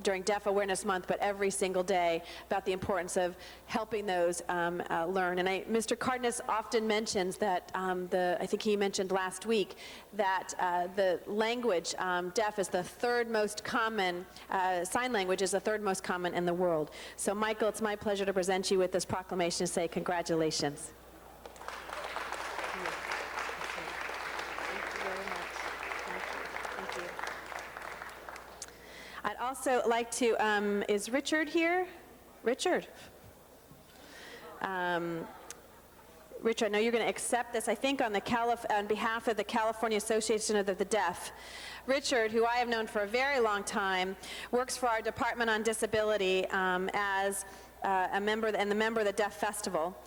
during Deaf Awareness Month, but every single day, about the importance of helping those learn. And Mr. Cardenas often mentions that, I think he mentioned last week, that the language, deaf, is the third most common, sign language is the third most common in the world. So Michael, it's my pleasure to present you with this proclamation and say congratulations. I'd also like to, is Richard here? Richard? Richard, I know you're going to accept this, I think, on behalf of the California Association of the Deaf. Richard, who I have known for a very long time, works for our Department on Disability as a member of the Deaf Festival.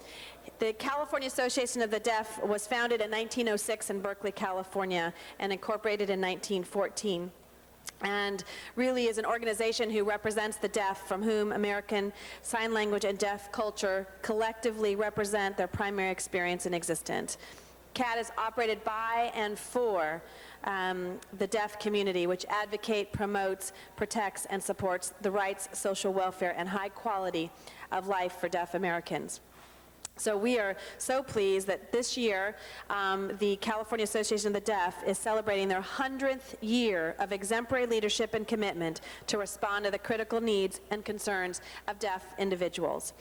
The California Association of the Deaf was founded in 1906 in Berkeley, California, and incorporated in 1914. And really is an organization who represents the deaf, from whom American Sign Language and deaf culture collectively represent their primary experience in existence. CAD is operated by and for the deaf community, which advocates, promotes, protects, and supports the rights, social welfare, and high quality of life for deaf Americans. So we are so pleased that this year, the California Association of the Deaf is celebrating their 100th year of exemplary leadership and commitment to respond to the critical needs and concerns of deaf individuals.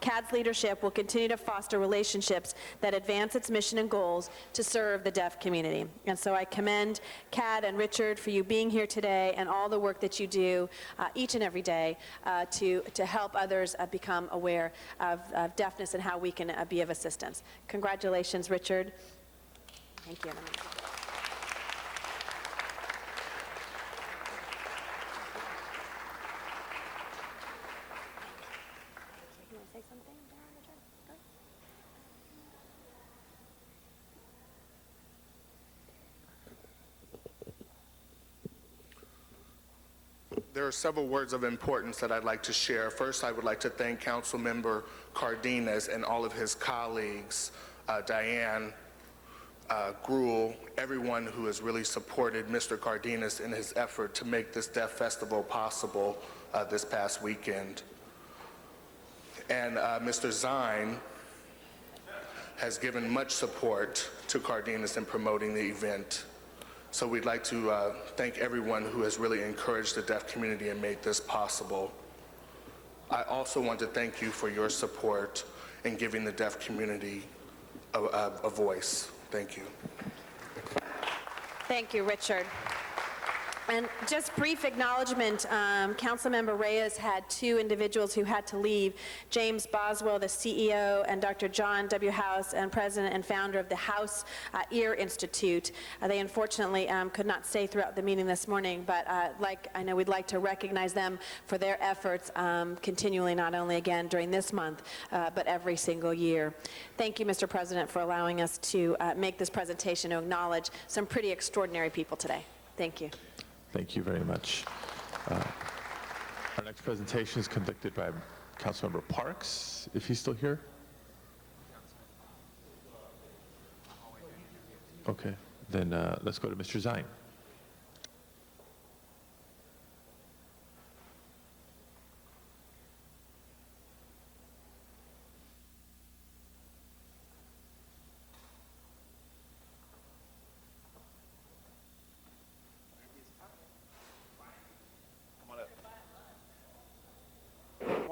CAD's leadership will continue to foster relationships that advance its mission and goals to serve the deaf community. And so I commend CAD and Richard for you being here today and all the work that you do each and every day to help others become aware of deafness and how we can be of assistance. Congratulations, Richard. Thank you. There are several words of importance that I'd like to share. First, I would like to thank Councilmember Cardenas and all of his colleagues, Diane, Gruhl, everyone who has really supported Mr. Cardenas in his effort to make this Deaf Festival possible this past weekend. And Mr. Zine has given much support to Cardenas in promoting the event. So we'd like to thank everyone who has really encouraged the deaf community and made this possible. I also want to thank you for your support in giving the deaf community a voice. Thank you. Thank you, Richard. And just brief acknowledgement, Councilmember Reyes had two individuals who had to leave, James Boswell, the CEO, and Dr. John W. House, and president and founder of the House Ear Institute. They unfortunately could not stay throughout the meeting this morning, but I know we'd like to recognize them for their efforts continually, not only again during this month, but every single year. Thank you, Mr. President, for allowing us to make this presentation to acknowledge some pretty extraordinary people today. Thank you. Thank you very much. Our next presentation is conducted by Councilmember Parks, if he's still here. Okay, then let's go to Mr. Zine.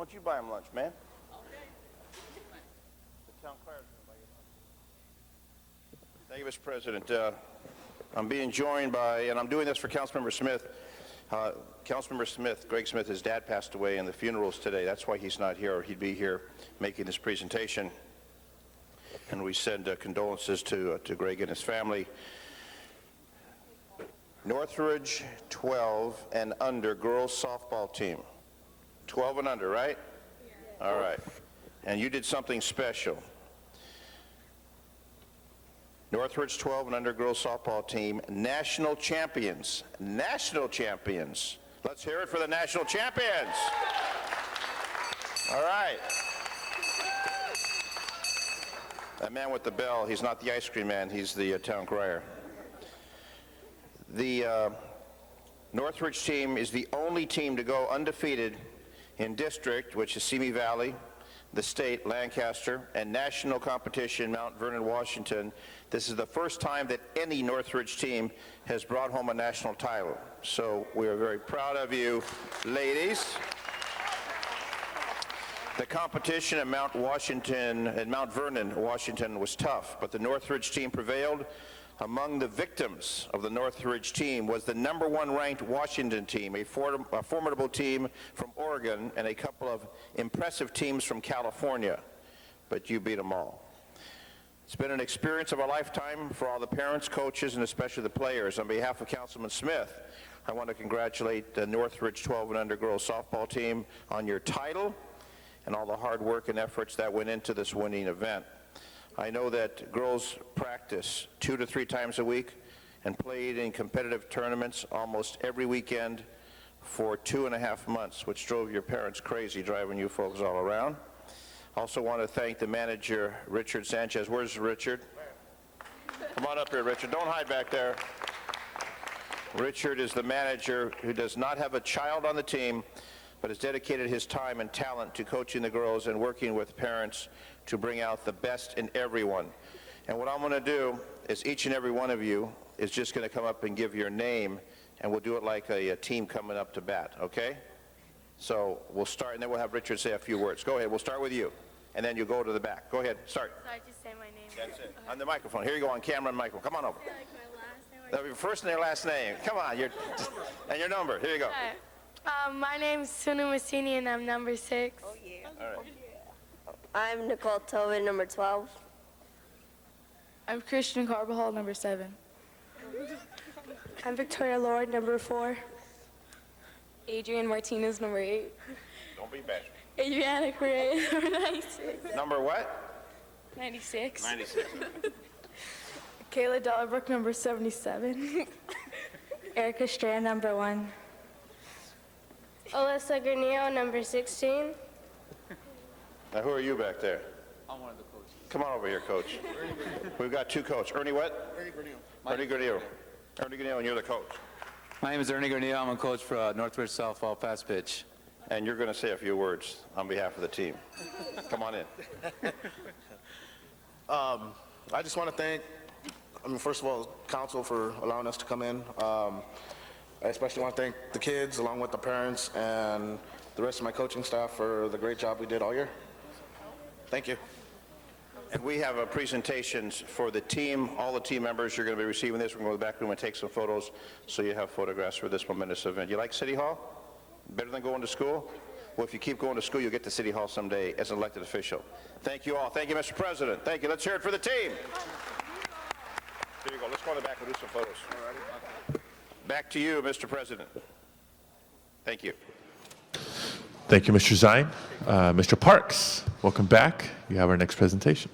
don't you buy them lunch, man? Thank you, Mr. President. I'm being joined by, and I'm doing this for Councilmember Smith. Councilmember Smith, Greg Smith, his dad passed away, and the funeral's today. That's why he's not here, or he'd be here making this presentation. And we send condolences to Greg and his family. Northridge 12 and under girls softball team. 12 and under, right? Yeah. All right. And you did something special. Northridge 12 and under girls softball team, national champions. National champions. Let's hear it for the national champions. All right. That man with the bell, he's not the ice cream man, he's the town crier. The Northridge team is the only team to go undefeated in district, which is Simi Valley, the state, Lancaster, and national competition, Mount Vernon, Washington. This is the first time that any Northridge team has brought home a national title. So we are very proud of you, ladies. The competition at Mount Vernon, Washington was tough, but the Northridge team prevailed. Among the victims of the Northridge team was the #1 ranked Washington team, a formidable team from Oregon, and a couple of impressive teams from California, but you beat them all. It's been an experience of a lifetime for all the parents, coaches, and especially the players. On behalf of Councilman Smith, I want to congratulate the Northridge 12 and under girls softball team on your title and all the hard work and efforts that went into this winning event. I know that girls practice 2 to 3 times a week and played in competitive tournaments almost every weekend for 2.5 months, which drove your parents crazy, driving you folks all around. Also want to thank the manager, Richard Sanchez. Where's Richard? Come on up here, Richard. Don't hide back there. Richard is the manager who does not have a child on the team, but has dedicated his time and talent to coaching the girls and working with parents to bring out the best in everyone. And what I'm going to do is each and every one of you is just going to come up and give your name, and we'll do it like a team coming up to bat, okay? So we'll start, and then we'll have Richard say a few words. Go ahead. We'll start with you, and then you go to the back. Go ahead. Start. So I just say my name. That's it. On the microphone. Here you go on camera and microphone. Come on over. Like my last name. That'll be your first and your last name. Come on. And your number. Here you go. My name's Sunu Massini, and I'm number 6. All right. I'm Nicole Tobin, number 12. I'm Christian Carbajal, number 7. I'm Victoria Lord, number 4. Adrian Martinez, number 8. Don't be bashful. Adriana Correa, number 96. Number what? 96. 96. Kayla Dollarbrook, number 77. Erica Strand, number 1. Alyssa Granillo, number 16. Now, who are you back there? I'm one of the coaches. Come on over here, coach. We've got 2 coaches. Ernie what? Ernie Granillo. Ernie Granillo. Ernie Granillo, and you're the coach. My name is Ernie Granillo. I'm a coach for Northridge Softball Fast Pitch. And you're going to say a few words on behalf of the team. Come on in. I just want to thank, first of all, council for allowing us to come in. I especially want to thank the kids, along with the parents, and the rest of my coaching staff for the great job we did all year. Thank you. And we have presentations for the team, all the team members. You're going to be receiving this. We're going to go to the back room and take some photos so you have photographs for this momentous event. You like City Hall? Better than going to school? Well, if you keep going to school, you'll get to City Hall someday as an elected official. Thank you all. Thank you, Mr. President. Thank you. Let's hear it for the team. Here you go. Let's go in the back and do some photos. Back to you, Mr. President. Thank you. Thank you, Mr. Zine. Mr. Parks, welcome back. You have our next presentation.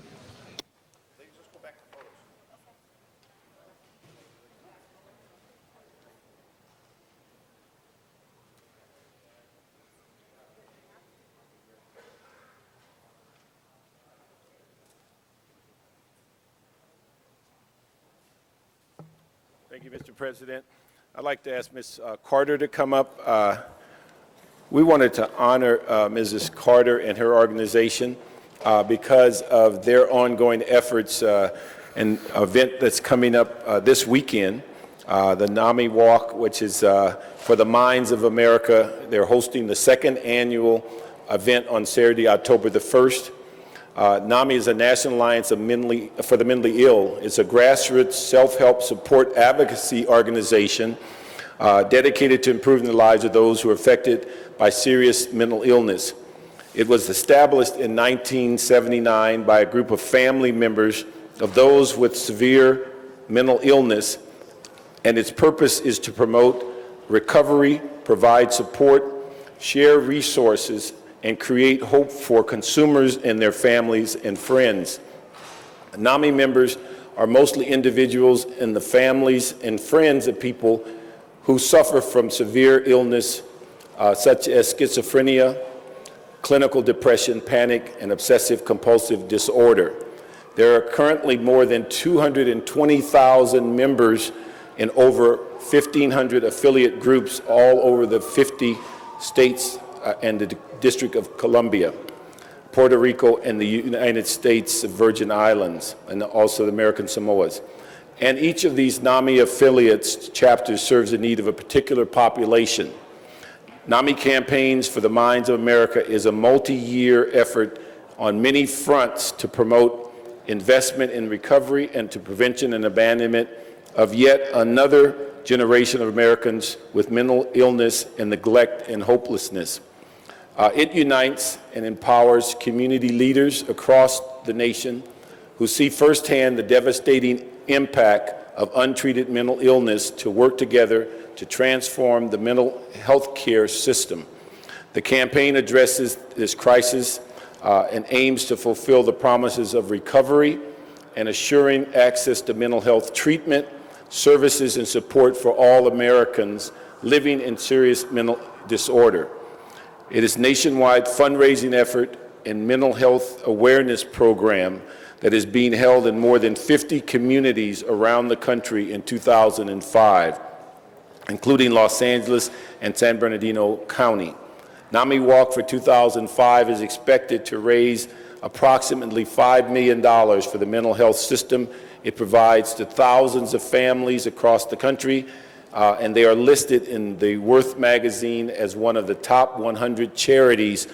Thank you, Mr. President. I'd like to ask Ms. Carter to come up. We wanted to honor Mrs. Carter and her organization because of their ongoing efforts and event that's coming up this weekend, the NAMI Walk, which is for the Minds of America. They're hosting the 2nd annual event on Saturday, October the 1st. NAMI is a National Alliance for the Mentally Ill. It's a grassroots self-help support advocacy organization dedicated to improving the lives of those who are affected by serious mental illness. It was established in 1979 by a group of family members of those with severe mental illness, and its purpose is to promote recovery, provide support, share resources, and create hope for consumers and their families and friends. NAMI members are mostly individuals and the families and friends of people who suffer from severe illness such as schizophrenia, clinical depression, panic, and obsessive-compulsive disorder. There are currently more than 220,000 members in over 1,500 affiliate groups all over the 50 states and the District of Columbia, Puerto Rico, and the United States Virgin Islands, and also the American Samoas. And each of these NAMI affiliates chapters serves the need of a particular population. NAMI Campaigns for the Minds of America is a multi-year effort on many fronts to promote investment in recovery and to prevention and abandonment of yet another generation of Americans with mental illness and neglect and hopelessness. It unites and empowers community leaders across the nation who see firsthand the devastating impact of untreated mental illness to work together to transform the mental health care system. The campaign addresses this crisis and aims to fulfill the promises of recovery and assuring access to mental health treatment, services, and support for all Americans living in serious mental disorder. It is a nationwide fundraising effort and mental health awareness program that is being held in more than 50 communities around the country in 2005, including Los Angeles and San Bernardino County. NAMI Walk for 2005 is expected to raise approximately $5 million for the mental health system. It provides to thousands of families across the country, and they are listed in the Worth magazine as one of the top 100 charities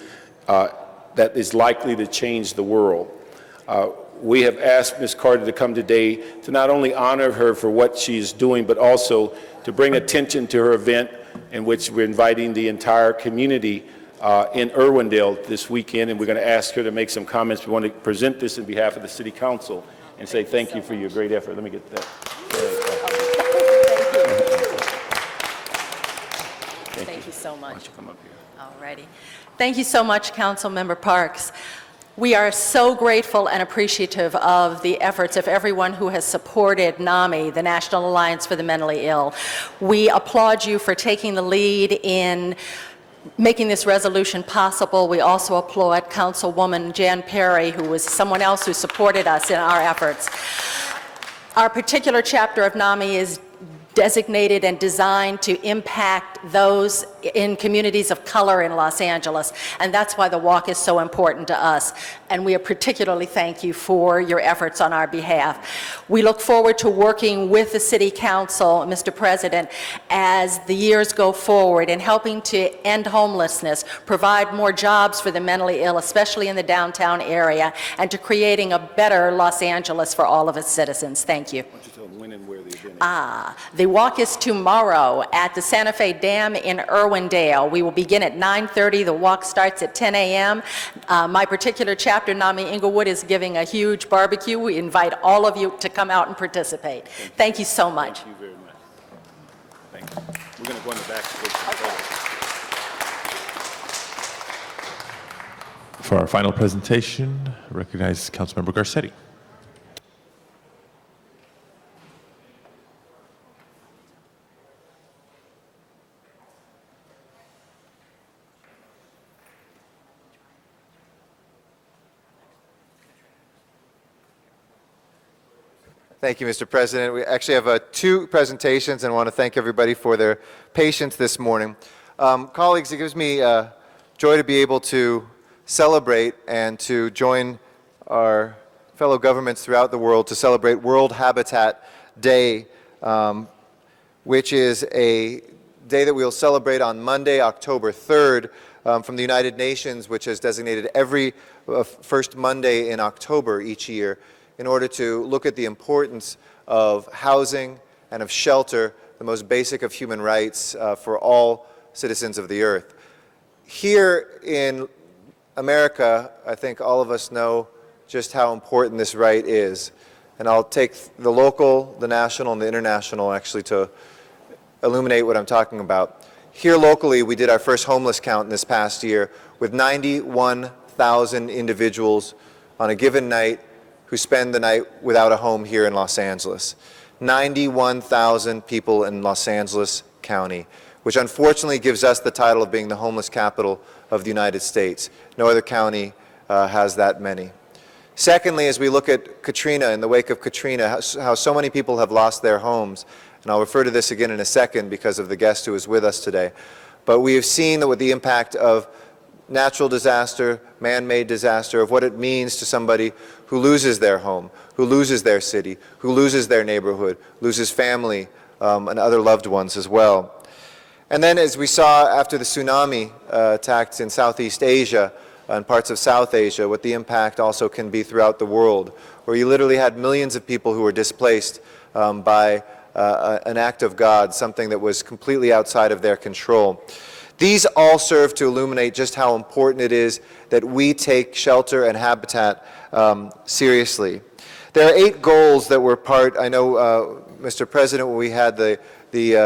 that is likely to change the world. We have asked Ms. Carter to come today to not only honor her for what she is doing, but also to bring attention to her event in which we're inviting the entire community in Irwindale this weekend, and we're going to ask her to make some comments. We want to present this on behalf of the City Council and say thank you for your great effort. Let me get that. Thank you so much. Why don't you come up here? All righty. Thank you so much, Councilmember Parks. We are so grateful and appreciative of the efforts of everyone who has supported NAMI, the National Alliance for the Mentally Ill. We applaud you for taking the lead in making this resolution possible. We also applaud Councilwoman Jan Perry, who was someone else who supported us in our efforts. Our particular chapter of NAMI is designated and designed to impact those in communities of color in Los Angeles, and that's why the walk is so important to us, and we particularly thank you for your efforts on our behalf. We look forward to working with the City Council, Mr. President, as the years go forward in helping to end homelessness, provide more jobs for the mentally ill, especially in the downtown area, and to creating a better Los Angeles for all of its citizens. Thank you. The walk is tomorrow at the Santa Fe Dam in Irwindale. We will begin at 9:30. The walk starts at 10 a.m. My particular chapter, NAMI Inglewood, is giving a huge barbecue. We invite all of you to come out and participate. Thank you so much. Thank you very much. Thank you. We're going to go in the back. For our final presentation, I recognize Councilmember Garcetti. Thank you, Mr. President. We actually have two presentations, and I want to thank everybody for their patience this morning. Colleagues, it gives me joy to be able to celebrate and to join our fellow governments throughout the world to celebrate World Habitat Day, which is a day that we'll celebrate on Monday, October 3rd, from the United Nations, which has designated every first Monday in October each year in order to look at the importance of housing and of shelter, the most basic of human rights for all citizens of the earth. Here in America, I think all of us know just how important this right is. And I'll take the local, the national, and the international actually to illuminate what I'm talking about. Here locally, we did our first homeless count this past year with 91,000 individuals on a given night who spend the night without a home here in Los Angeles. 91,000 people in Los Angeles County, which unfortunately gives us the title of being the homeless capital of the United States. No other county has that many. Secondly, as we look at Katrina, in the wake of Katrina, how so many people have lost their homes, and I'll refer to this again in a second because of the guest who is with us today, but we have seen that with the impact of natural disaster, man-made disaster, of what it means to somebody who loses their home, who loses their city, who loses their neighborhood, loses family and other loved ones as well. And then as we saw after the tsunami attacked in Southeast Asia and parts of South Asia, what the impact also can be throughout the world, where you literally had millions of people who were displaced by an act of God, something that was completely outside of their control. These all serve to illuminate just how important it is that we take shelter and habitat seriously. There are 8 goals that were part, I know, Mr. President, when we had the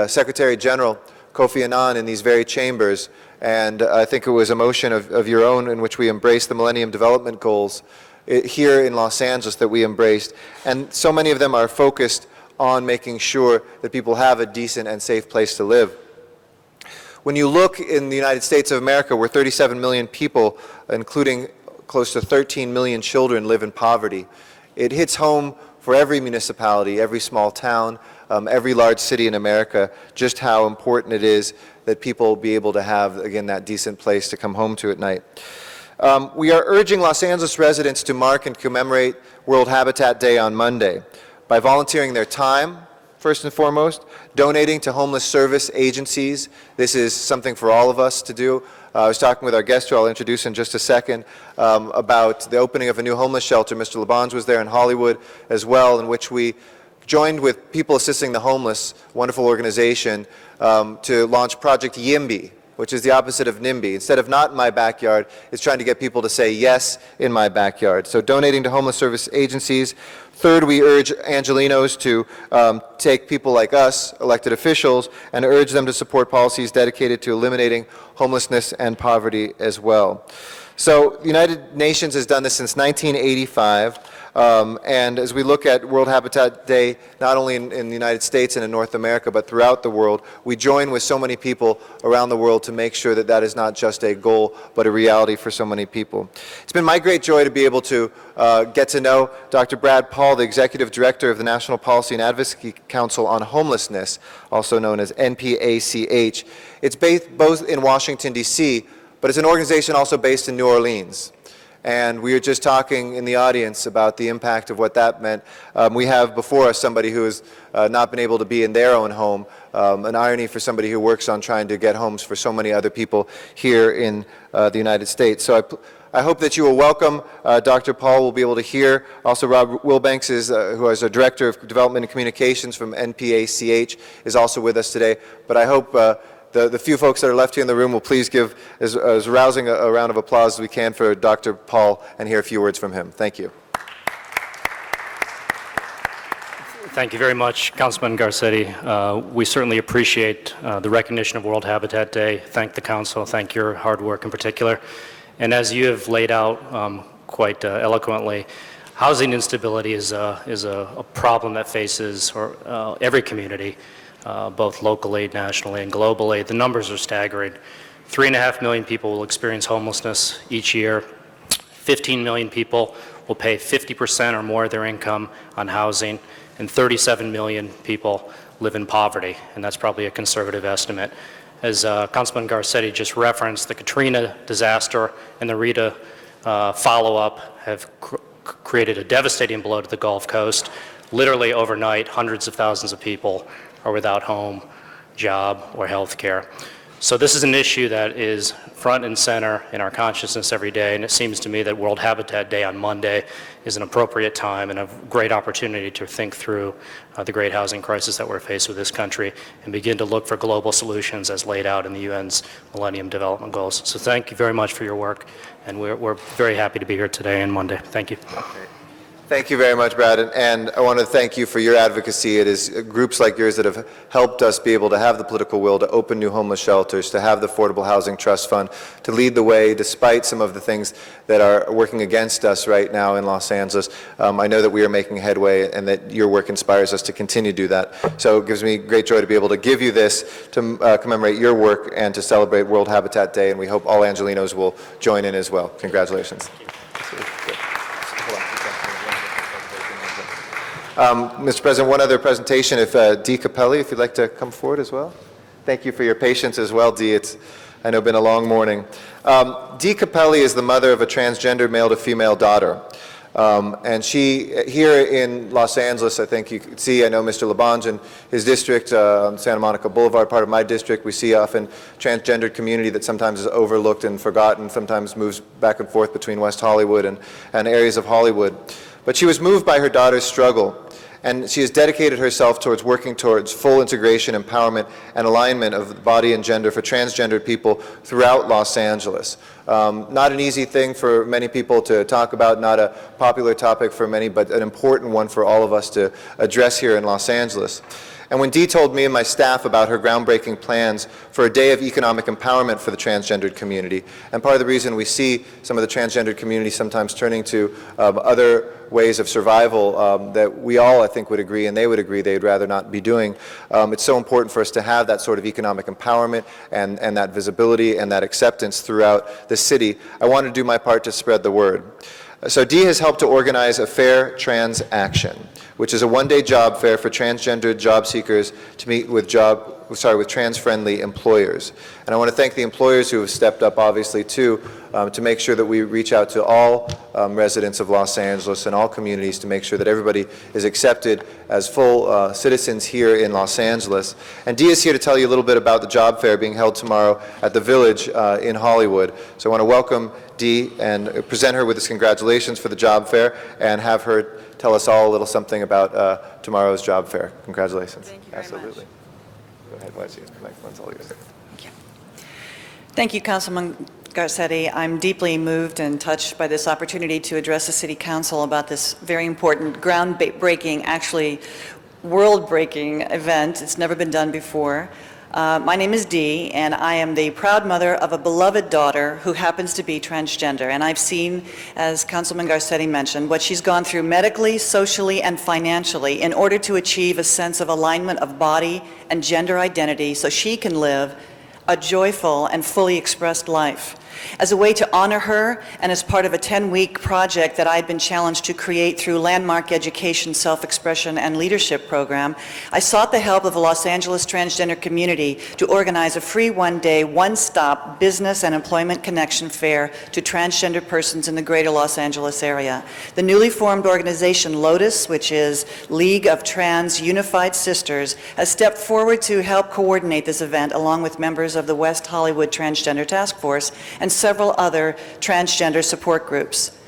Secretary General, Kofi Annan, in these very chambers, and I think it was a motion of your own in which we embraced the Millennium Development Goals here in Los Angeles that we embraced. And so many of them are focused on making sure that people have a decent and safe place to live. When you look in the United States of America, where 37 million people, including close to 13 million children, live in poverty, it hits home for every municipality, every small town, every large city in America, just how important it is that people be able to have, again, that decent place to come home to at night. We are urging Los Angeles residents to mark and commemorate World Habitat Day on Monday by volunteering their time, first and foremost, donating to homeless service agencies. This is something for all of us to do. I was talking with our guest, who I'll introduce in just a second, about the opening of a new homeless shelter. Mr. LeBons was there in Hollywood as well, in which we joined with People Assisting the Homeless, wonderful organization, to launch Project YIMBY, which is the opposite of NIMBY. Instead of not in my backyard, it's trying to get people to say yes in my backyard. So donating to homeless service agencies. Third, we urge Angelenos to take people like us, elected officials, and urge them to support policies dedicated to eliminating homelessness and poverty as well. So the United Nations has done this since 1985. And as we look at World Habitat Day, not only in the United States and in North America, but throughout the world, we join with so many people around the world to make sure that that is not just a goal, but a reality for so many people. It's been my great joy to be able to get to know Dr. Brad Paul, the Executive Director of the National Policy and Advocacy Council on Homelessness, also known as NPACH. It's based both in Washington, D.C., but it's an organization also based in New Orleans. And we were just talking in the audience about the impact of what that meant. We have before us somebody who has not been able to be in their own home, an irony for somebody who works on trying to get homes for so many other people here in the United States. So I hope that you will welcome Dr. Paul. We'll be able to hear. Also, Rob Wilbanks, who is a Director of Development and Communications from NPACH, is also with us today. But I hope the few folks that are left here in the room will please give as rousing a round of applause as we can for Dr. Paul and hear a few words from him. Thank you. Thank you very much, Councilman Garcetti. We certainly appreciate the recognition of World Habitat Day. Thank the Council. Thank your hard work in particular. And as you have laid out quite eloquently, housing instability is a problem that faces every community. Both locally, nationally, and globally. The numbers are staggering. 3.5 million people will experience homelessness each year. 15 million people will pay 50% or more of their income on housing, and 37 million people live in poverty, and that's probably a conservative estimate. As Councilman Garcetti just referenced, the Katrina disaster and the Rita follow-up have created a devastating blow to the Gulf Coast. Literally overnight, hundreds of thousands of people are without home, job, or health care. So this is an issue that is front and center in our consciousness every day, and it seems to me that World Habitat Day on Monday is an appropriate time and a great opportunity to think through the great housing crisis that we're faced with this country and begin to look for global solutions as laid out in the UN's Millennium Development Goals. So thank you very much for your work, and we're very happy to be here today and Monday. Thank you. Thank you very much, Brad, and I want to thank you for your advocacy. It is groups like yours that have helped us be able to have the political will to open new homeless shelters, to have the Affordable Housing Trust Fund, to lead the way despite some of the things that are working against us right now in Los Angeles. I know that we are making headway and that your work inspires us to continue to do that. So it gives me great joy to be able to give you this to commemorate your work and to celebrate World Habitat Day, and we hope all Angelinos will join in as well. Congratulations. Mr. President, one other presentation, if Dee Capelli, if you'd like to come forward as well. Thank you for your patience as well, Dee. It's, I know, been a long morning. Dee Capelli is the mother of a transgender male to female daughter. And she, here in Los Angeles, I think you can see, I know Mr. Labange in his district, Santa Monica Boulevard, part of my district, we see often transgendered community that sometimes is overlooked and forgotten, sometimes moves back and forth between West Hollywood and areas of Hollywood. But she was moved by her daughter's struggle, and she has dedicated herself towards working towards full integration, empowerment, and alignment of body and gender for transgendered people throughout Los Angeles. Not an easy thing for many people to talk about, not a popular topic for many, but an important one for all of us to address here in Los Angeles. And when Dee told me and my staff about her groundbreaking plans for a day of economic empowerment for the transgendered community, and part of the reason we see some of the transgendered community sometimes turning to other ways of survival that we all, I think, would agree, and they would agree they'd rather not be doing, it's so important for us to have that sort of economic empowerment and that visibility and that acceptance throughout the city. I want to do my part to spread the word. So Dee has helped to organize a Fair Trans Action, which is a one-day job fair for transgendered job seekers to meet with trans-friendly employers. And I want to thank the employers who have stepped up, obviously, too, to make sure that we reach out to all residents of Los Angeles and all communities to make sure that everybody is accepted as full citizens here in Los Angeles. And Dee is here to tell you a little bit about the job fair being held tomorrow at the Village in Hollywood. So I want to welcome Dee and present her with his congratulations for the job fair and have her tell us all a little something about tomorrow's job fair. Congratulations. Thank you very Absolutely. Go ahead, Wesley. The microphone's all yours. Thank you, Councilman Garcetti. I'm deeply moved and touched by this opportunity to address the City Council about this very important, groundbreaking, actually world-breaking event. It's never been done before. My name is Dee, and I am the proud mother of a beloved daughter who happens to be transgender. And I've seen, as Councilman Garcetti mentioned, what she's gone through medically, socially, and financially in order to achieve a sense of alignment of body and gender identity so she can live a joyful and fully expressed life. As a way to honor her and as part of a 10-week project that I had been challenged to create through Landmark Education, Self-Expression, and Leadership Program, I sought the help of the Los Angeles transgender community to organize a free one-day, one-stop business and employment connection fair to transgender persons in the greater Los Angeles area. The newly formed organization Lotus, which is League of Trans Unified Sisters, has stepped forward to help coordinate this event along with members of the West Hollywood Transgender Task Force and several other transgender support groups.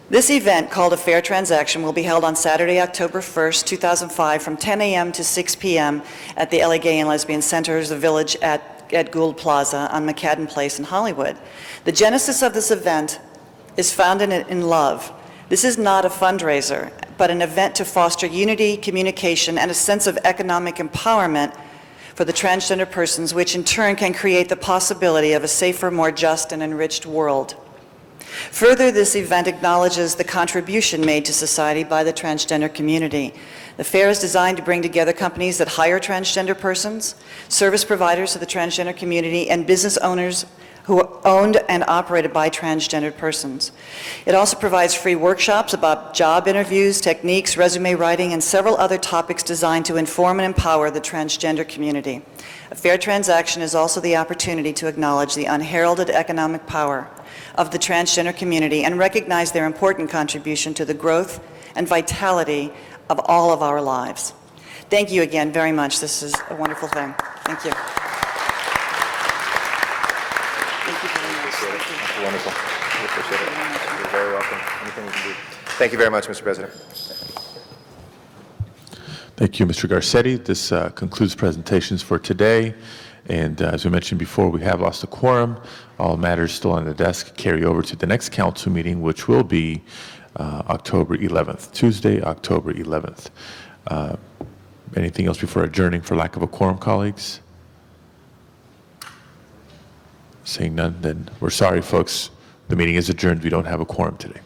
This event, called a Fair Transaction, will be held on Saturday, October 1st, 2005, from 10 a.m. to 6 p.m. at the LA Gay and Lesbian Center, the Village at Gould Plaza on McCadden Place in Hollywood. The genesis of this event is founded in love. This is not a fundraiser, but an event to foster unity, communication, and a sense of economic empowerment for the transgender persons, which in turn can create the possibility of a safer, more just, and enriched world. Further, this event acknowledges the contribution made to society by the transgender community. The fair is designed to bring together companies that hire transgender persons, service providers to the transgender community, and business owners who are owned and operated by transgendered persons. It also provides free workshops about job interviews, techniques, resume writing, and several other topics designed to inform and empower the transgender community. A fair transaction is also the opportunity to acknowledge the unheralded economic power of the transgender community and recognize their important contribution to the growth and vitality of all of our lives. Thank you again very much. This is a wonderful thing. Thank you. appreciate it. You're very welcome. Anything you can do. Thank you very much, Mr. President. Thank you, Mr. Garcetti. This concludes presentations for today. And as we mentioned before, we have lost a quorum. All matters still on the desk carry over to the next council meeting, which will be October 11th, Tuesday, October 11th. Anything else before adjourning for lack of a quorum, colleagues? Seeing none, then we're sorry, folks. The meeting is adjourned. We don't have a quorum today.